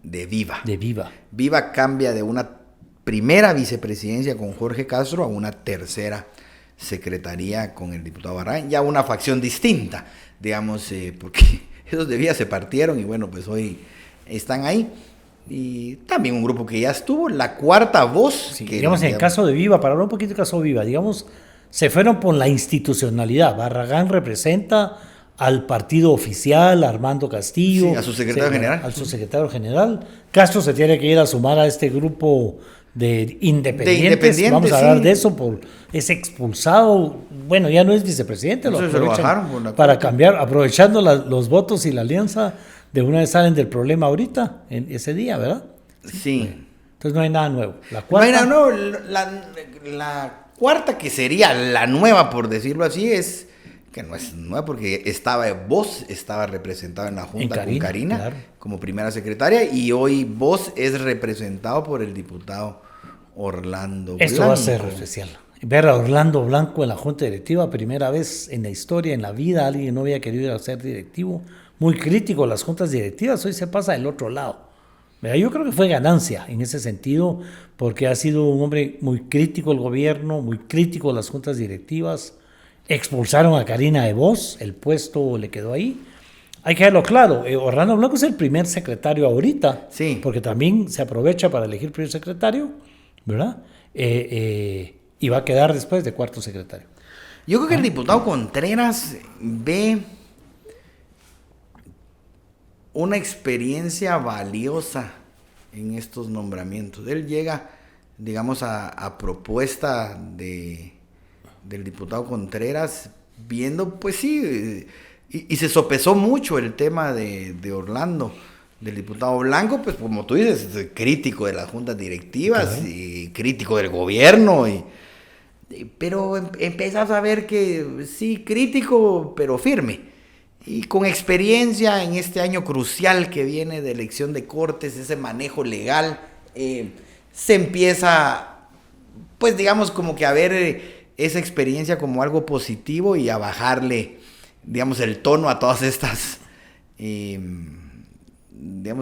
de Viva. de Viva. Viva cambia de una primera vicepresidencia con Jorge Castro a una tercera secretaría con el diputado Barragán, ya una facción distinta, digamos, porque esos de Viva se partieron y bueno, pues hoy están ahí. Y también un grupo que ya estuvo, la cuarta voz. Sí, que, digamos, en el caso de Viva, para hablar un poquito del caso de Viva, digamos, se fueron por la institucionalidad. Barragán representa al partido oficial, a Armando Castillo. Sí, a su secretario general. Al subsecretario general. Castro se tiene que ir a sumar a este grupo de independientes. Vamos a hablar de eso, es expulsado. Bueno, ya no es vicepresidente, Entonces lo se lo aprovechan bajaron por la para corte. cambiar, aprovechando los votos y la alianza, de una vez salen del problema ahorita, en ese día, ¿verdad? Sí. Entonces no hay nada nuevo. La No cuarta, hay nada nuevo. La cuarta, que sería la nueva, por decirlo así, es que no es nueva porque Voz estaba representado en la Junta con Karina claro. como primera secretaria y hoy Voz es representado por el diputado Orlando Esto Blanco. va a ser especial. Ver a Orlando Blanco en la Junta Directiva, primera vez en la historia, en la vida, alguien que no había querido ir a ser directivo. Muy crítico las juntas directivas, hoy se pasa del otro lado. Mira, yo creo que fue ganancia en ese sentido, porque ha sido un hombre muy crítico del gobierno, muy crítico de las juntas directivas. Expulsaron a Karina de Vos, el puesto le quedó ahí. Hay que verlo claro, Orlando Blanco es el primer secretario ahorita, Sí. porque también se aprovecha para elegir primer secretario, ¿verdad? Y va a quedar después de cuarto secretario. Yo creo que el diputado Contreras ve una experiencia valiosa en estos nombramientos. Él llega, digamos, a propuesta del diputado Contreras, viendo, pues sí, y se sopesó mucho el tema de Orlando, del diputado Blanco, pues como tú dices, crítico de las juntas directivas, Claro. y crítico del gobierno, pero empezás a ver que sí, crítico, pero firme. Y con experiencia en este año crucial que viene de elección de cortes, ese manejo legal, se empieza, pues digamos, como que a ver esa experiencia como algo positivo y a bajarle, digamos, el tono a todas estas, digamos,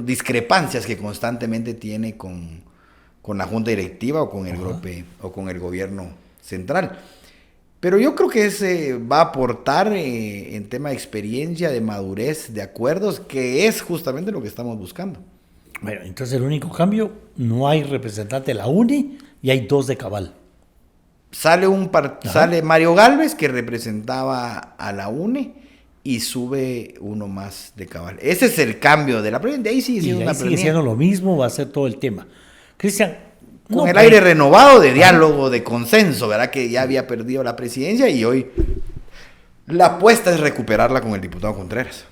discrepancias que constantemente tiene con la junta directiva o con el GROPE o con el gobierno central. Pero yo creo que ese va a aportar en tema de experiencia, de madurez, de acuerdos, que es justamente lo que estamos buscando. Bueno, entonces el único cambio, no hay representante de la UNE y hay 2 de Cabal. Sale Mario Gálvez, que representaba a la UNE, y sube uno más de Cabal. Ese es el cambio de la presidencia. De ahí sigue siendo Y una ahí sigue presidencia. siendo lo mismo, va a ser todo el tema. Cristian, Con el aire renovado de diálogo, de consenso, ¿verdad? Que ya había perdido la presidencia y hoy la apuesta es recuperarla con el diputado Contreras.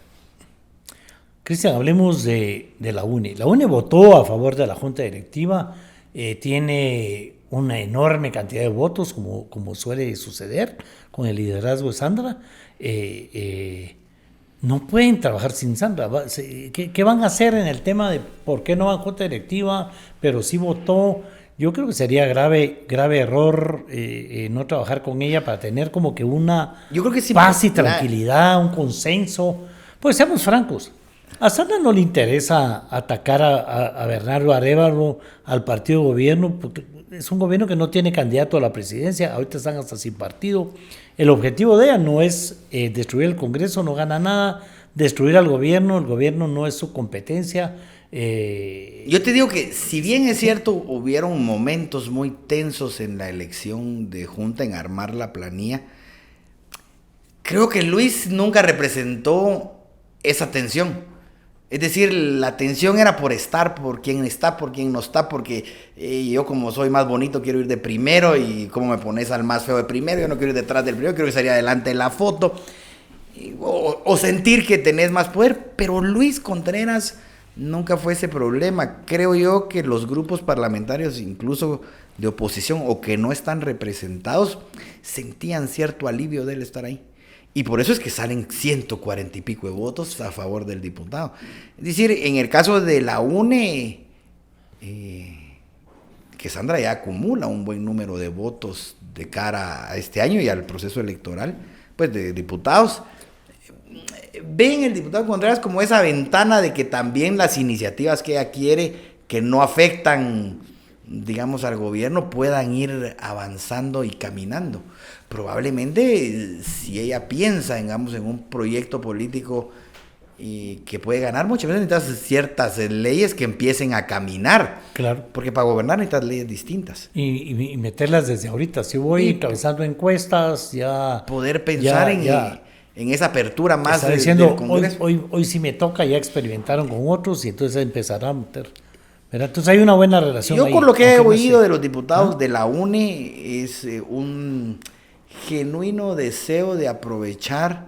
Cristian, hablemos de la UNE. La UNE votó a favor de la junta directiva, tiene una enorme cantidad de votos, como suele suceder con el liderazgo de Sandra. No pueden trabajar sin Sandra. ¿Qué van a hacer en el tema de por qué no van a junta directiva, pero sí votó? Yo creo que sería grave error no trabajar con ella para tener como que una Yo creo que sí, paz y tranquilidad, un consenso. Pues seamos francos, a Sandra no le interesa atacar a Bernardo Arévalo, al partido de gobierno, porque es un gobierno que no tiene candidato a la presidencia, ahorita están hasta sin partido. El objetivo de ella no es destruir el Congreso, no gana nada, destruir al gobierno, el gobierno no es su competencia. Yo te digo que si bien es cierto, hubieron momentos muy tensos en la elección de Junta, en armar la planilla, creo que Luis nunca representó esa tensión. Es decir, la tensión era por estar, por quién está, por quién no está, porque yo como soy más bonito quiero ir de primero y como me pones al más feo de primero, yo no quiero ir detrás del primero, quiero que salga adelante en la foto, o sentir que tenés más poder, pero Luis Contreras nunca fue ese problema. Creo yo que los grupos parlamentarios, incluso de oposición o que no están representados, sentían cierto alivio de él estar ahí. Y por eso es que salen 140 y pico de votos a favor del diputado. Es decir, en el caso de la UNE, que Sandra ya acumula un buen número de votos de cara a este año y al proceso electoral, pues de diputados, ven el diputado Contreras como esa ventana de que también las iniciativas que ella quiere, que no afectan, digamos, al gobierno, puedan ir avanzando y caminando. Probablemente, si ella piensa, digamos, en un proyecto político que puede ganar, muchas veces necesitas ciertas leyes que empiecen a caminar. Claro. Porque para gobernar necesitas leyes distintas. Y meterlas desde ahorita. Si voy encabezando encuestas, ya... Poder pensar en esa apertura más está diciendo, del Congreso. Hoy sí me toca, ya experimentaron con otros y entonces empezará a meter. ¿Verdad? Entonces hay una buena relación. Yo ahí, por lo que he aunque no oído sé. de los diputados de la UNE es un genuino deseo de aprovechar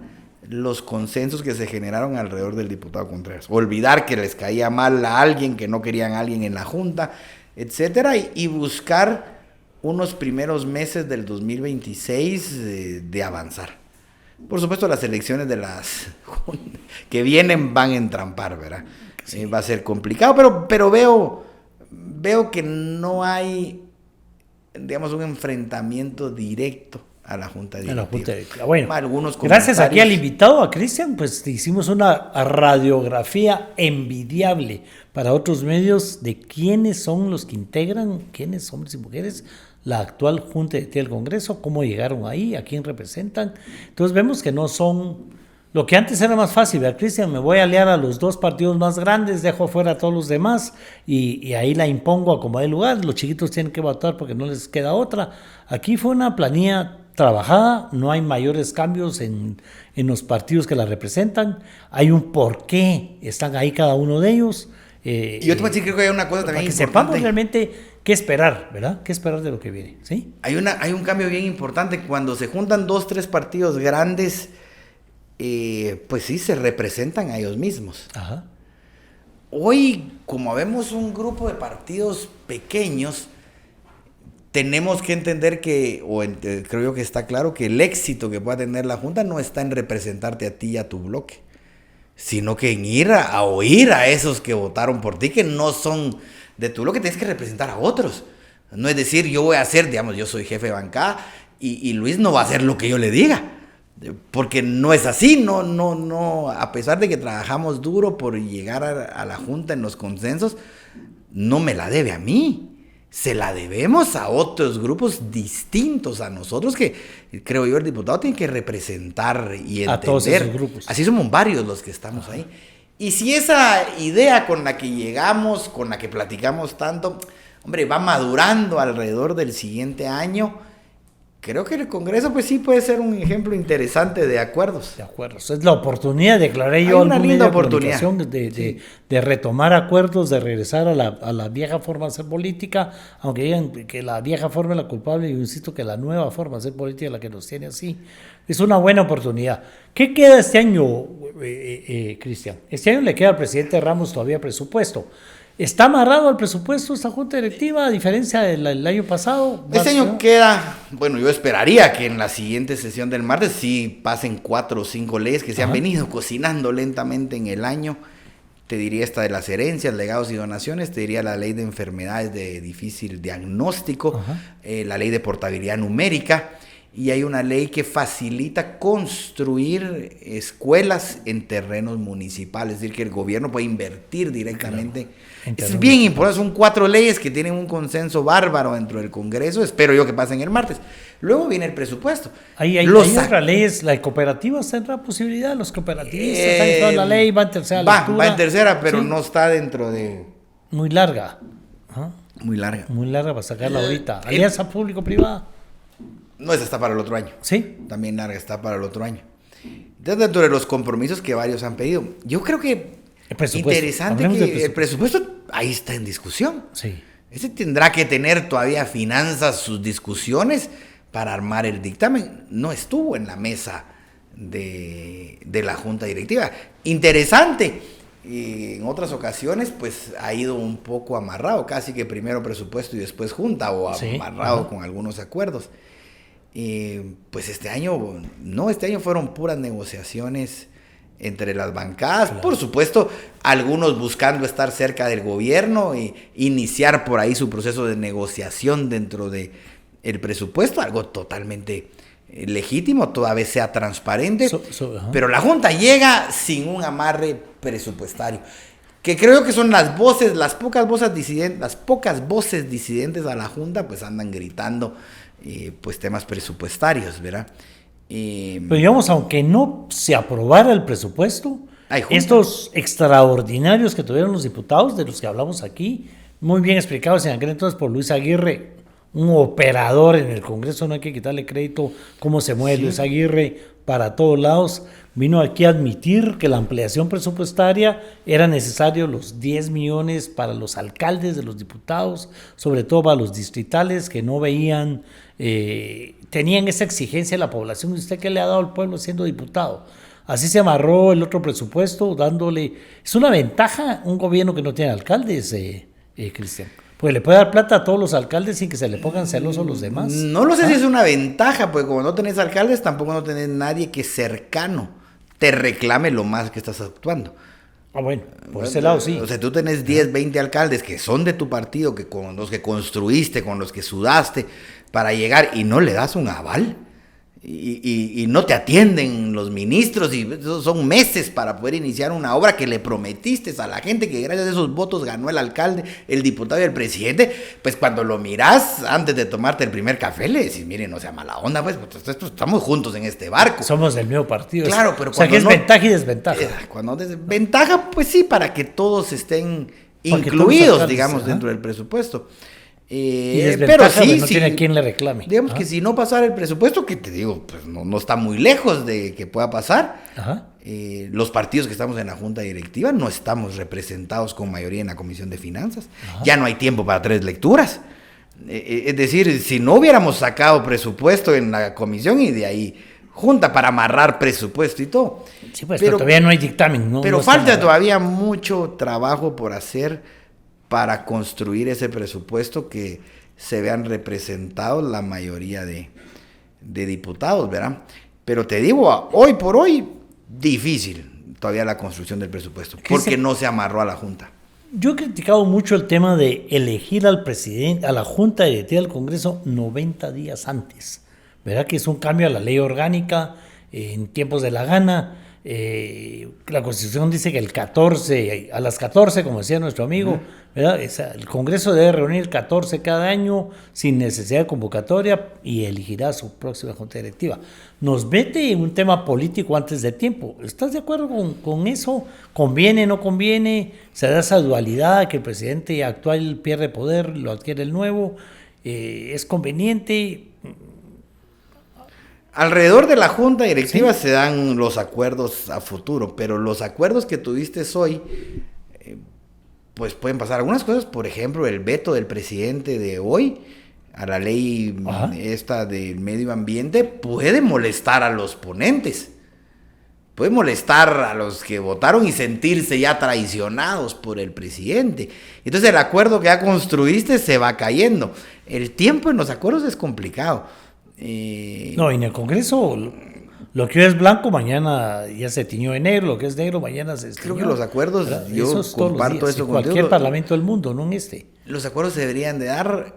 los consensos que se generaron alrededor del diputado Contreras. Olvidar que les caía mal a alguien, que no querían a alguien en la Junta, etcétera, y buscar unos primeros meses del 2026 de avanzar. Por supuesto, las elecciones de las que vienen van a entrampar, ¿verdad? Sí. Va a ser complicado, pero veo que no hay, digamos, un enfrentamiento directo a la Junta En la Directiva. Junta Directiva. Bueno, Algunos gracias aquí al comentarios. invitado, a Cristian, pues hicimos una radiografía envidiable para otros medios de quiénes son los que integran, quiénes hombres y mujeres, la actual Junta Directiva del Congreso, cómo llegaron ahí, a quién representan. Entonces vemos que no son lo que antes era más fácil, ¿verdad, Cristian? Me voy a aliar a los dos partidos más grandes, dejo fuera a todos los demás y ahí la impongo a como de lugar. Los chiquitos tienen que votar porque no les queda otra. Aquí fue una planilla trabajada, no hay mayores cambios en los partidos que la representan, hay un porqué, están ahí cada uno de ellos. Y yo te voy a decir, creo que hay una cosa Para también que importante. sepamos realmente qué esperar, ¿verdad? ¿Qué esperar de lo que viene? ¿Sí? Hay un cambio bien importante. Cuando se juntan 2, 3 partidos grandes, pues sí, se representan a ellos mismos. Ajá. Hoy, como vemos un grupo de partidos pequeños, tenemos que entender creo yo que está claro que el éxito que pueda tener la Junta no está en representarte a ti y a tu bloque, sino que en ir a oír a esos que votaron por ti, que no son de tu bloque, tienes que representar a otros. No es decir, yo voy a hacer, digamos, yo soy jefe de bancada y Luis no va a hacer lo que yo le diga, porque no es así, no, a pesar de que trabajamos duro por llegar a la Junta en los consensos, no me la debe a mí. Se la debemos a otros grupos distintos a nosotros que, creo yo, el diputado tiene que representar y entender. A todos esos grupos. Así somos varios los que estamos ahí. Y si esa idea con la que llegamos, con la que platicamos tanto, hombre, va madurando alrededor del siguiente año, creo que el Congreso pues sí puede ser un ejemplo interesante de acuerdos. De acuerdo, es la oportunidad, declaré Hay yo una algún linda medio de oportunidad. comunicación de retomar acuerdos, de regresar a la vieja forma de hacer política, aunque digan que la vieja forma es la culpable, yo insisto que la nueva forma de hacer política es la que nos tiene así. Es una buena oportunidad. ¿Qué queda este año, Cristian? Este año le queda al presidente Ramos todavía presupuesto. ¿Está amarrado al presupuesto esta Junta Directiva, a diferencia del año pasado? Este año queda, bueno, yo esperaría que en la siguiente sesión del martes sí pasen 4 o 5 leyes que se han venido cocinando lentamente en el año. Te diría esta de las herencias, legados y donaciones, te diría la ley de enfermedades de difícil diagnóstico, la ley de portabilidad numérica, y hay una ley que facilita construir escuelas en terrenos municipales, es decir, que el gobierno puede invertir directamente. Claro. Es bien importante, son 4 leyes que tienen un consenso bárbaro dentro del Congreso, espero yo que pasen el martes. Luego viene el presupuesto. Hay otras leyes, la de cooperativas tendrá posibilidad, los cooperativistas están en toda la ley, va en tercera lectura. Va en tercera, pero sí, no está dentro de... Muy larga. ¿Ah? Muy larga. Muy larga para sacarla ahorita. Alianza público-privada. No, esa está para el otro año. Sí. También larga está para el otro año. Entonces, dentro de los compromisos que varios han pedido, yo creo que interesante que el presupuesto ahí está en discusión. Sí. Ese tendrá que tener todavía finanzas, sus discusiones para armar el dictamen. No estuvo en la mesa de la Junta Directiva. Interesante. Y en otras ocasiones, pues ha ido un poco amarrado, casi que primero presupuesto y después Junta, o amarrado con algunos acuerdos. Pues este año fueron puras negociaciones entre las bancadas, claro. Por supuesto, algunos buscando estar cerca del gobierno e iniciar por ahí su proceso de negociación dentro de el presupuesto, algo totalmente legítimo, toda vez sea transparente, pero la Junta llega sin un amarre presupuestario, que creo que son las pocas voces disidentes a la Junta, pues andan gritando pues temas presupuestarios, ¿verdad? Pero digamos, aunque no se aprobara el presupuesto, estos extraordinarios que tuvieron los diputados, de los que hablamos aquí, muy bien explicados en aquel entonces por Luis Aguirre, un operador en el Congreso, no hay que quitarle crédito cómo se mueve Luis Aguirre para todos lados, vino aquí a admitir que la ampliación presupuestaria era necesario los 10 millones para los alcaldes de los diputados, sobre todo para los distritales que no veían, tenían esa exigencia de la población. ¿Usted qué le ha dado al pueblo siendo diputado? Así se amarró el otro presupuesto, dándole... Es una ventaja un gobierno que no tiene alcaldes, Cristian. Pues le puede dar plata a todos los alcaldes sin que se le pongan celosos los demás. No lo sé si es una ventaja, porque como no tenés alcaldes, tampoco no tenés nadie que cercano te reclame lo más que estás actuando. Ah, bueno, por ese lado sí. O sea, tú tenés 10, 20 alcaldes que son de tu partido, que con los que construiste, con los que sudaste para llegar y no le das un aval. y no te atienden los ministros y son meses para poder iniciar una obra que le prometiste a la gente, que gracias a esos votos ganó el alcalde, el diputado y el presidente. Pues cuando lo mirás antes de tomarte el primer café le decís, mire, no sea mala onda, pues estamos juntos en este barco. Somos del mismo partido. Claro, pero o sea que es ventaja y desventaja. Cuando desventaja, pues sí, para que todos estén incluidos, digamos, dentro del presupuesto. Pero sí, no tiene quien le reclame. Digamos que si no pasara el presupuesto, que te digo, pues no está muy lejos de que pueda pasar. Los partidos que estamos en la junta directiva no estamos representados con mayoría en la Comisión de Finanzas. Ya no hay tiempo para 3 lecturas. Es decir, si no hubiéramos sacado presupuesto en la comisión y de ahí junta para amarrar presupuesto y todo. Sí, pues, pero todavía no hay dictamen. Pero falta todavía mucho trabajo por hacer para construir ese presupuesto que se vean representados la mayoría de diputados, ¿verdad? Pero te digo, hoy por hoy, difícil todavía la construcción del presupuesto, porque no se amarró a la Junta. Yo he criticado mucho el tema de elegir al presidente, a la Junta Directiva del Congreso 90 días antes, ¿verdad? Que es un cambio a la ley orgánica en tiempos de la gana. La Constitución dice que el 14, a las 14, como decía nuestro amigo, ¿verdad? El Congreso debe reunir el 14 cada año sin necesidad de convocatoria y elegirá su próxima Junta Directiva. Nos mete en un tema político antes de tiempo. ¿Estás de acuerdo con eso? ¿Conviene, no conviene? ¿Se da esa dualidad que el presidente actual pierde poder, lo adquiere el nuevo? ¿Es conveniente? Alrededor de la Junta Directiva se dan los acuerdos a futuro, pero los acuerdos que tuviste hoy, pues pueden pasar algunas cosas. Por ejemplo, el veto del presidente de hoy a la ley esta del medio ambiente puede molestar a los ponentes, puede molestar a los que votaron y sentirse ya traicionados por el presidente. Entonces el acuerdo que ya construiste se va cayendo. El tiempo en los acuerdos es complicado. No, en el Congreso lo que hoy es blanco mañana ya se tiñó de negro, lo que es negro mañana se tiñó. Creo que los acuerdos, yo comparto eso con cualquier parlamento del mundo, no en este. Los acuerdos se deberían de dar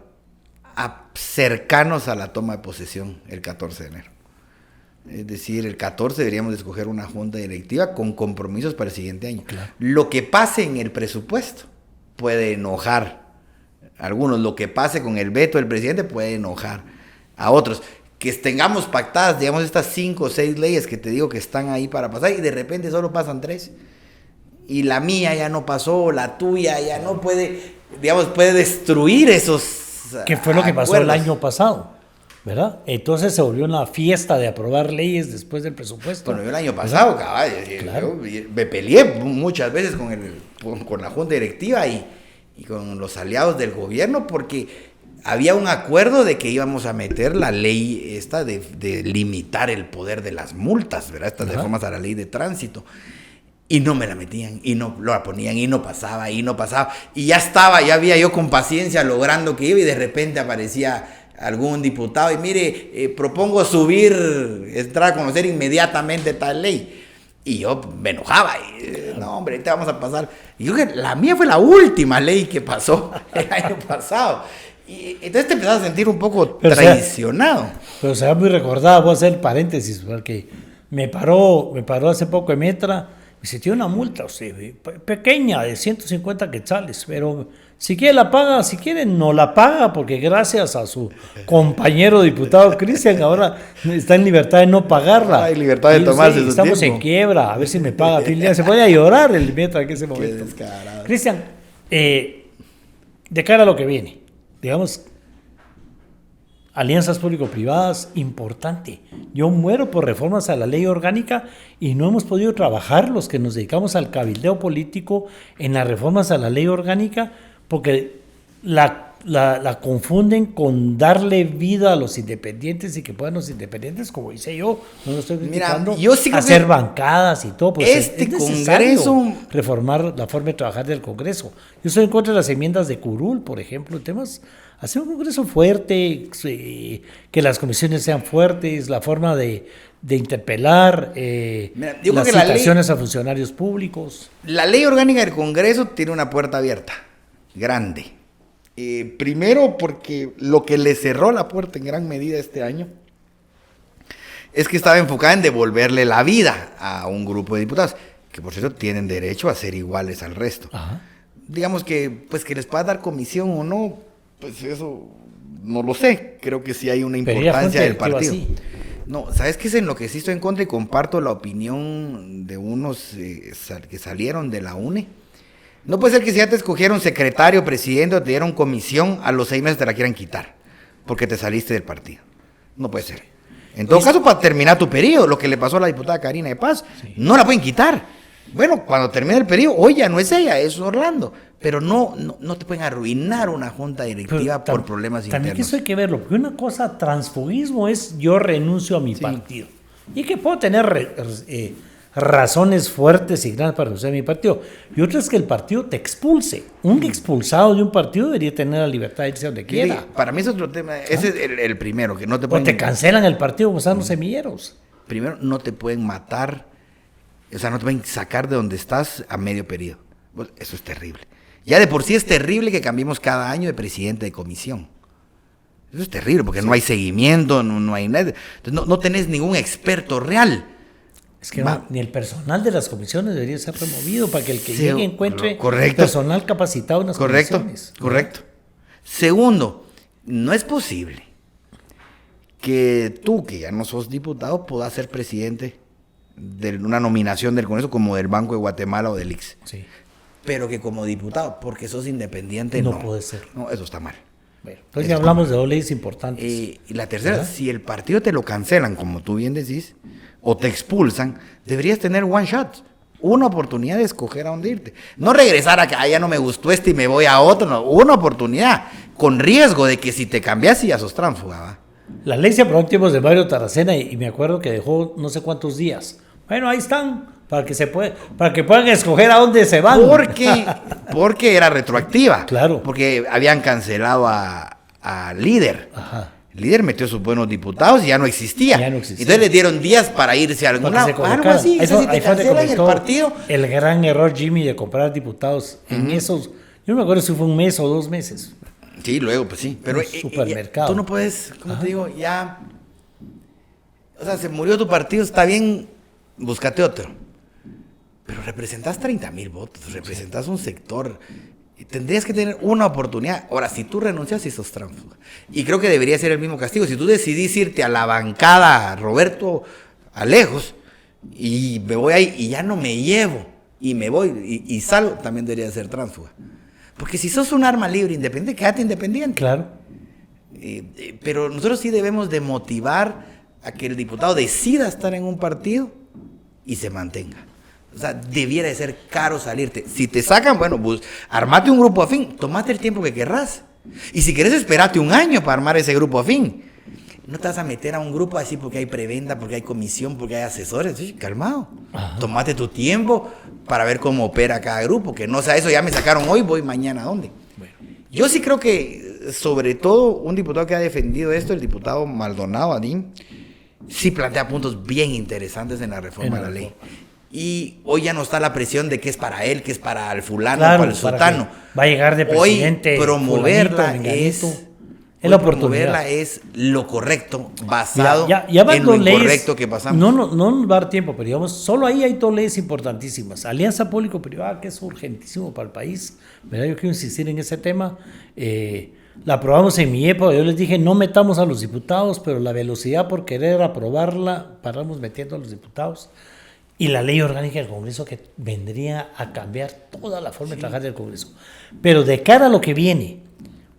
cercanos a la toma de posesión el 14 de enero. Es decir, el 14 deberíamos de escoger una junta directiva con compromisos para el siguiente año. Claro. Lo que pase en el presupuesto puede enojar a algunos, lo que pase con el veto del presidente puede enojar a otros, que tengamos pactadas, digamos, estas 5 o 6 leyes que te digo que están ahí para pasar y de repente solo pasan 3 y la mía ya no pasó, la tuya ya no puede, digamos, puede destruir esos que fue lo que pasó el año pasado, ¿verdad? Entonces se volvió una fiesta de aprobar leyes después del presupuesto. Bueno, yo el año pasado, cabal, claro. Yo me peleé muchas veces con la junta directiva y con los aliados del gobierno porque había un acuerdo de que íbamos a meter la ley esta de limitar el poder de las multas, ¿verdad? Estas reformas a la ley de tránsito. Y no me la metían, y no lo ponían, y no pasaba. Y ya había yo con paciencia logrando que iba, y de repente aparecía algún diputado, y mire, propongo entrar a conocer inmediatamente tal ley. Y yo me enojaba, no hombre, te vamos a pasar. Y yo creo que la mía fue la última ley que pasó el año pasado. Y entonces te empezás a sentir un poco traicionado. Pero se va muy recordado, voy a hacer paréntesis, porque me paró hace poco Emetra, me dice, tiene una multa, pequeña, de 150 quetzales, pero si quiere la paga, si quiere no la paga, porque gracias a su compañero diputado Cristian, ahora está en libertad de no pagarla. Hay libertad de tomarse su estamos tiempo. En quiebra, a ver si me paga. Se puede a llorar el Emetra en ese momento. Cristian, de cara a lo que viene, digamos, alianzas público-privadas, importante. Yo muero por reformas a la ley orgánica y no hemos podido trabajar los que nos dedicamos al cabildeo político en las reformas a la ley orgánica porque la confunden con darle vida a los independientes y que puedan los independientes, como hice yo, no lo estoy criticando, hacer bancadas y todo. Pues es Congreso reformar la forma de trabajar del Congreso. Yo estoy en contra de las enmiendas de Curul, por ejemplo, temas. Hacer un Congreso fuerte, que las comisiones sean fuertes, la forma de interpelar, las citaciones a funcionarios públicos. La ley orgánica del Congreso tiene una puerta abierta, grande. Primero porque lo que le cerró la puerta en gran medida este año es que estaba enfocada en devolverle la vida a un grupo de diputados, que por cierto tienen derecho a ser iguales al resto. Ajá. Digamos que, pues que les pueda dar comisión o no, pues eso no lo sé. Creo que sí hay una importancia del partido. Así. No, ¿sabes qué es en lo que sí estoy en contra y comparto la opinión de unos que salieron de la UNE? No puede ser que si ya te escogieron secretario, presidente o te dieron comisión, a los 6 meses te la quieran quitar, porque te saliste del partido. No puede ser. En todo caso, para terminar tu periodo, lo que le pasó a la diputada Karina de Paz, no la pueden quitar. Bueno, cuando termine el periodo, hoy ya no es ella, es Orlando. Pero no te pueden arruinar una junta directiva por problemas internos. También que eso hay que verlo, porque una cosa, transfugismo es yo renuncio a mi partido. Y que puedo tener razones fuertes y grandes para renunciar a mi partido. Y otra es que el partido te expulse. Un expulsado de un partido debería tener la libertad de irse donde quiera. Para mí es otro tema. Ese es el primero, que no te pueden... O te cancelan el partido como están los semilleros. Primero, no te pueden matar, o sea, no te pueden sacar de donde estás a medio periodo. Pues, eso es terrible. Ya de por sí es terrible que cambiemos cada año de presidente de comisión. Eso es terrible, porque no hay seguimiento, no hay nada. Entonces, no tenés ningún experto real. Es que ni el personal de las comisiones debería ser removido para que el que Sí, llegue encuentre correcto. personal capacitado en las comisiones. Correcto. Segundo, no es posible que tú, que ya no sos diputado, puedas ser presidente de una nominación del Congreso como del Banco de Guatemala o del ICS. Sí. Pero que como diputado, porque sos independiente, No puede ser. No, eso está mal. Bueno, entonces ya hablamos de dos leyes importantes. Y la tercera, ¿verdad? si el partido te lo cancelan, como tú bien decís, o te expulsan, deberías tener one shot, una oportunidad de escoger a dónde irte. No regresar a que ya no me gustó y me voy a otro, no, una oportunidad, con riesgo de que si te cambias ya sos tránsfuga, ¿va? La ley se aprobó en tiempos de Mario Taracena y me acuerdo que dejó no sé cuántos días. Bueno, ahí están, para que puedan escoger a dónde se van. Porque era retroactiva. Claro. Porque habían cancelado a Líder. Ajá. El Líder metió sus buenos diputados y ya no existía. Ya no existía. Entonces le dieron días para irse a algún lado. Algo así. Eso, Si te ahí fue donde cancelan el comenzó partido. el gran error, Jimmy, de comprar diputados en esos. Yo no me acuerdo si fue 1 mes o 2 meses. Sí, luego, pues sí. Pero Un supermercado. tú no puedes, como te digo, ya. O sea, se murió tu partido, está bien, búscate otro. Pero representas 30,000 votos, representas un sector. Y tendrías que tener una oportunidad. Ahora, si tú renuncias, sí sos tránsfuga. Y creo que debería ser el mismo castigo. Si tú decidís irte a la bancada, Roberto Alejos, y me voy ahí y ya no me llevo, y me voy y salgo, también debería ser tránsfuga. Porque si sos un arma libre, independiente, quédate independiente. Claro. Pero nosotros sí debemos de motivar a que el diputado decida estar en un partido y se mantenga. O sea, debiera de ser caro salirte. Si te sacan, bueno, pues armate un grupo afín, tomate el tiempo que querrás. Y si querés, esperate 1 año para armar ese grupo afín. No te vas a meter a un grupo así porque hay preventa, porque hay comisión, porque hay asesores. Sí, calmado. Ajá. Tómate tu tiempo para ver cómo opera cada grupo. Que no sea eso, ya me sacaron hoy, voy mañana a dónde. Bueno. Yo sí creo que, sobre todo, un diputado que ha defendido esto, el diputado Maldonado, Adín, sí plantea puntos bien interesantes en la reforma de la ley. Y hoy ya no está la presión de que es para él, que es para el fulano, claro, para el sultano. Va a llegar de presidente. Hoy promoverla es lo correcto, basado ya en lo incorrecto que pasamos. No nos va a dar tiempo, pero digamos, solo ahí hay 2 leyes importantísimas. Alianza público-privada, que es urgentísimo para el país. ¿Verdad? Yo quiero insistir en ese tema. La aprobamos en mi época. Yo les dije, no metamos a los diputados, pero la velocidad por querer aprobarla, paramos metiendo a los diputados. Y la ley orgánica del Congreso, que vendría a cambiar toda la forma de trabajar del Congreso. Pero de cara a lo que viene,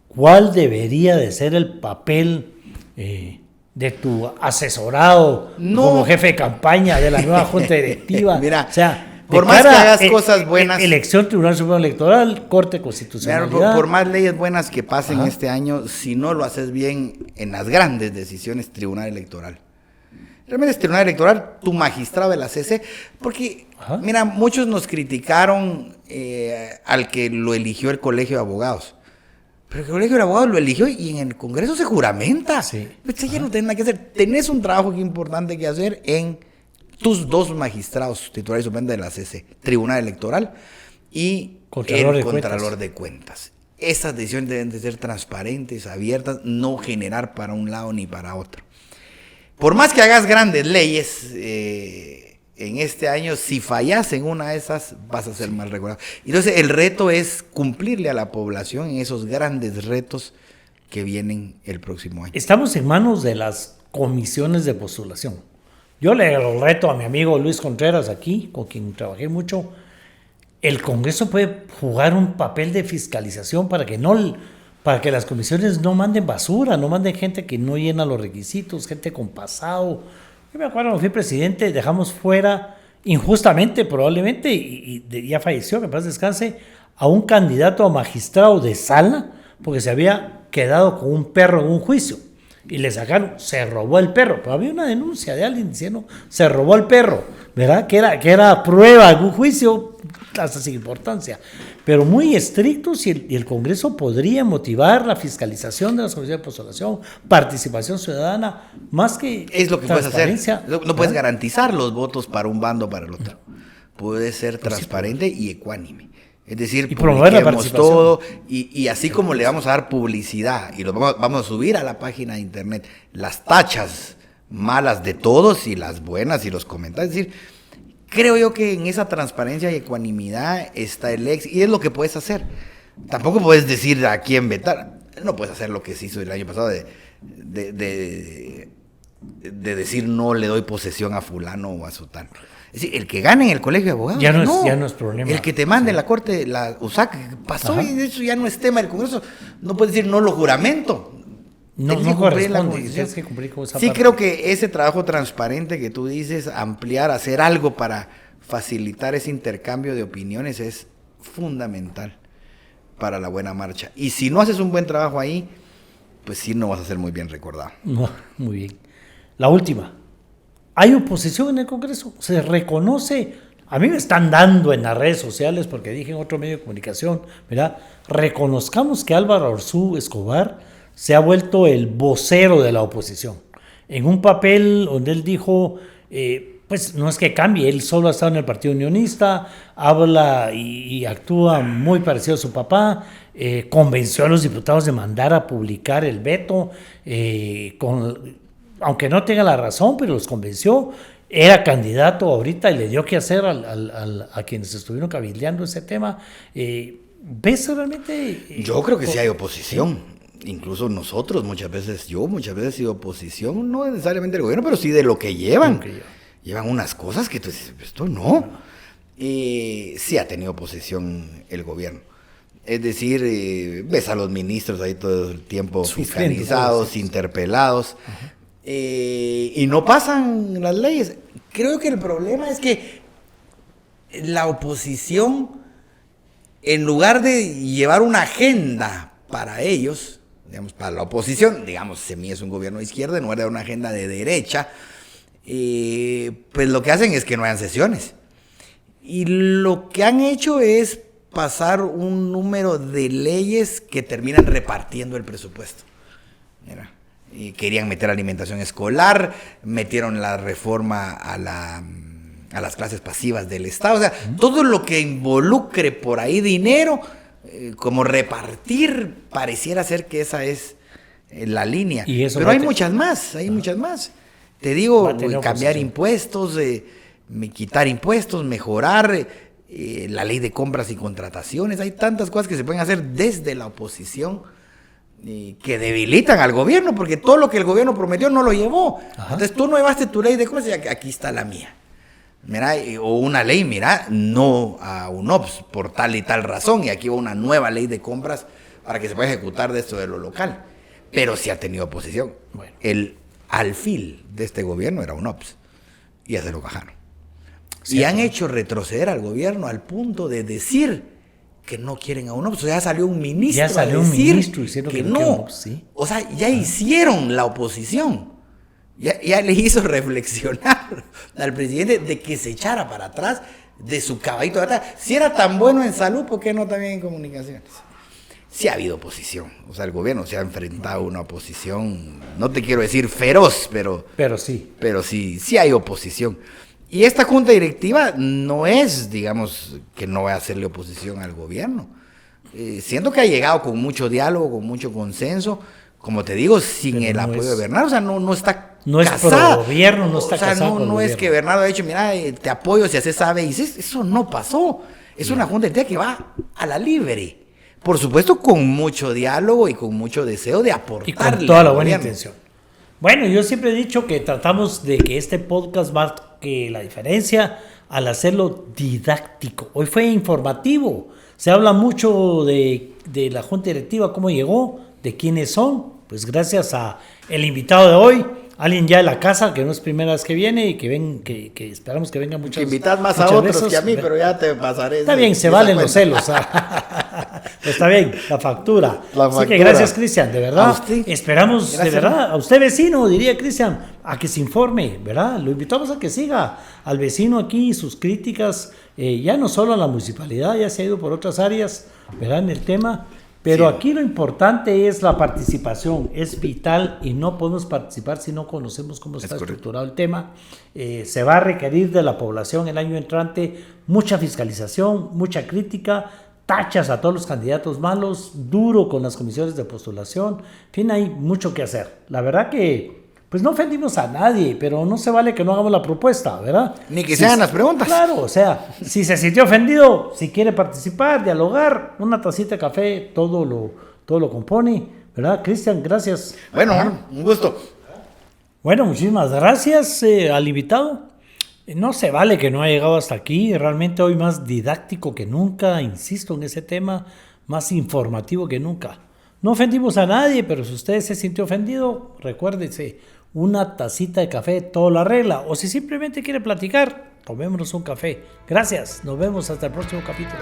¿cuál debería de ser el papel de tu asesorado como jefe de campaña de la nueva Junta Directiva? Mira, o sea, por más que hagas cosas buenas... Elección, Tribunal Supremo Electoral, Corte Constitucional. Por más leyes buenas que pasen este año, si no lo haces bien en las grandes decisiones, Tribunal Electoral. Realmente es Tribunal Electoral, tu magistrado de la CC, porque, mira, muchos nos criticaron al que lo eligió el Colegio de Abogados. Pero el Colegio de Abogados lo eligió y en el Congreso se juramenta. Sí. Pues ya no tenés nada que hacer. Tenés un trabajo importante que hacer en tus 2 magistrados, titulares y suplentes de la CC, Tribunal Electoral y el Contralor de Cuentas. Esas decisiones deben de ser transparentes, abiertas, no generar para un lado ni para otro. por más que hagas grandes leyes, en este año, si fallas en una de esas, vas a ser mal recordado. Entonces, el reto es cumplirle a la población en esos grandes retos que vienen el próximo año. Estamos en manos de las comisiones de postulación. Yo le reto a mi amigo Luis Contreras aquí, con quien trabajé mucho. El Congreso puede jugar un papel de fiscalización para que las comisiones no manden basura, no manden gente que no llena los requisitos, gente con pasado. Yo me acuerdo cuando fui presidente, dejamos fuera, injustamente probablemente, y ya falleció, que en paz descanse, a un candidato a magistrado de sala, porque se había quedado con un perro en un juicio. Y le sacaron, se robó el perro. Pero había una denuncia de alguien diciendo, se robó el perro, ¿verdad? Que era prueba de un juicio, hasta sin importancia. Pero muy estrictos, y el Congreso podría motivar la fiscalización de las comisiones de postulación, participación ciudadana, más que es lo que puedes hacer. No puedes ¿verdad? garantizar los votos para un bando o para el otro. Puedes ser transparente y ecuánime. Es decir, y promover la participación. Todo, y así como le vamos a dar publicidad y lo vamos a subir a la página de internet, las tachas malas de todos y las buenas y los comentarios. Es decir, creo yo que en esa transparencia y ecuanimidad está el éxito, y es lo que puedes hacer. Tampoco puedes decir a quién vetar. No puedes hacer lo que se hizo el año pasado de decir no le doy posesión a fulano o a sotano. Es decir, el que gane en el colegio de abogados ya no es problema. El que te mande la corte, la USAC, pasó. Ajá. Y eso ya no es tema del Congreso. No puedes decir no lo juramento. No corresponde. Tienes que cumplir con esa sí, parte. Creo que ese trabajo transparente que tú dices, ampliar, hacer algo para facilitar ese intercambio de opiniones es fundamental para la buena marcha. Y si no haces un buen trabajo ahí, pues sí no vas a ser muy bien recordado. No, muy bien. La última. ¿Hay oposición en el Congreso? ¿Se reconoce? A mí me están dando en las redes sociales, porque dije en otro medio de comunicación, ¿verdad? Reconozcamos que Álvaro Arzú Escobar se ha vuelto el vocero de la oposición. En un papel donde él dijo, pues no es que cambie, él solo ha estado en el Partido Unionista, habla y actúa muy parecido a su papá, convenció a los diputados de mandar a publicar el veto, aunque no tenga la razón, pero los convenció. Era candidato ahorita y le dio que hacer a quienes estuvieron cabildeando ese tema. ¿Ves realmente? Yo creo que sí hay oposición. Incluso nosotros muchas veces he sido oposición, no necesariamente del gobierno, pero sí de lo que llevan. Llevan unas cosas que tú dices, esto no. Sí ha tenido oposición el gobierno. Es decir, ves a los ministros ahí todo el tiempo fiscalizados, interpelados. Uh-huh. Y no pasan las leyes. Creo que el problema es que la oposición, en lugar de llevar una agenda para ellos, digamos, para la oposición, digamos, Semilla es un gobierno de izquierda, en lugar de una agenda de derecha, pues lo que hacen es que no hayan sesiones. Y lo que han hecho es pasar un número de leyes que terminan repartiendo el presupuesto. Mira. Y querían meter alimentación escolar, metieron la reforma a las clases pasivas del Estado, o sea, todo lo que involucre por ahí dinero, como repartir, pareciera ser que esa es la línea. Pero hay muchas más, muchas más. Te digo, cambiar impuestos, quitar impuestos, mejorar la ley de compras y contrataciones, hay tantas cosas que se pueden hacer desde la oposición, que debilitan al gobierno, porque todo lo que el gobierno prometió no lo llevó. Ajá. Entonces tú no llevaste tu ley de compras y aquí está la mía. Mira, o una ley, mira, no a UNOPS por tal y tal razón, y aquí va una nueva ley de compras para que se pueda ejecutar de esto de lo local. Pero sí ha tenido oposición. Bueno. El alfil de este gobierno era UNOPS, y ya se lo bajaron. Y han hecho retroceder al gobierno al punto de decir que no quieren a UNOPS. O sea, ya salió un ministro a decir que no. ¿Sí? O sea, ya hicieron la oposición. Ya le hizo reflexionar al presidente de que se echara para atrás de su caballito de batalla. Si era tan bueno en salud, ¿por qué no también en comunicaciones? Sí ha habido oposición. O sea, el gobierno se ha enfrentado a una oposición, no te quiero decir feroz, pero sí hay oposición. Y esta junta directiva no es, digamos, que no va a hacerle oposición al gobierno. Siento que ha llegado con mucho diálogo, con mucho consenso, como te digo, sin el apoyo de Bernardo. O sea, no está no es casada. pro gobierno, no está o sea, casado con el no es gobierno. que Bernardo ha dicho, mira, te apoyo si haces A, B y C. Eso no pasó. Es una junta directiva que va a la libre. Por supuesto, con mucho diálogo y con mucho deseo de aportarle. Y con toda la al buena gobierno. intención. Bueno, yo siempre he dicho que tratamos de que este podcast marque la diferencia al hacerlo didáctico. Hoy fue informativo. Se habla mucho de la junta directiva, cómo llegó, de quiénes son. Pues gracias a el invitado de hoy, alguien ya de la casa, que no es primera vez que viene y que esperamos que venga muchas Que invitas más a muchas otros veces. que a mí, pero ya te pasaré. Está bien, se valen los celos. Pues está bien, la factura. Así que gracias, Cristian, de verdad. A usted. Esperamos, Gracias. de verdad, a usted vecino, diría Cristian, a que se informe, ¿verdad? Lo invitamos a que siga al vecino aquí sus críticas, ya no solo a la municipalidad, ya se ha ido por otras áreas, ¿verdad? En el tema. Pero Sí. aquí lo importante es la participación, es vital y no podemos participar si no conocemos cómo está estructurado el tema. Se va a requerir de la población el año entrante mucha fiscalización, mucha crítica, tachas a todos los candidatos malos, duro con las comisiones de postulación, en fin, hay mucho que hacer. La verdad que pues no ofendimos a nadie, pero no se vale que no hagamos la propuesta, ¿verdad? Ni que se hagan las preguntas. Claro, o sea, si se sintió ofendido, si quiere participar, dialogar, una tacita de café, todo lo compone, ¿verdad? Cristian, gracias. Bueno, un gusto. Bueno, muchísimas gracias al invitado. No se vale que no haya llegado hasta aquí, realmente hoy más didáctico que nunca, insisto en ese tema, más informativo que nunca. No ofendimos a nadie, pero si usted se sintió ofendido, recuérdese, una tacita de café todo lo arregla. O si simplemente quiere platicar, tomémonos un café. Gracias, nos vemos hasta el próximo capítulo.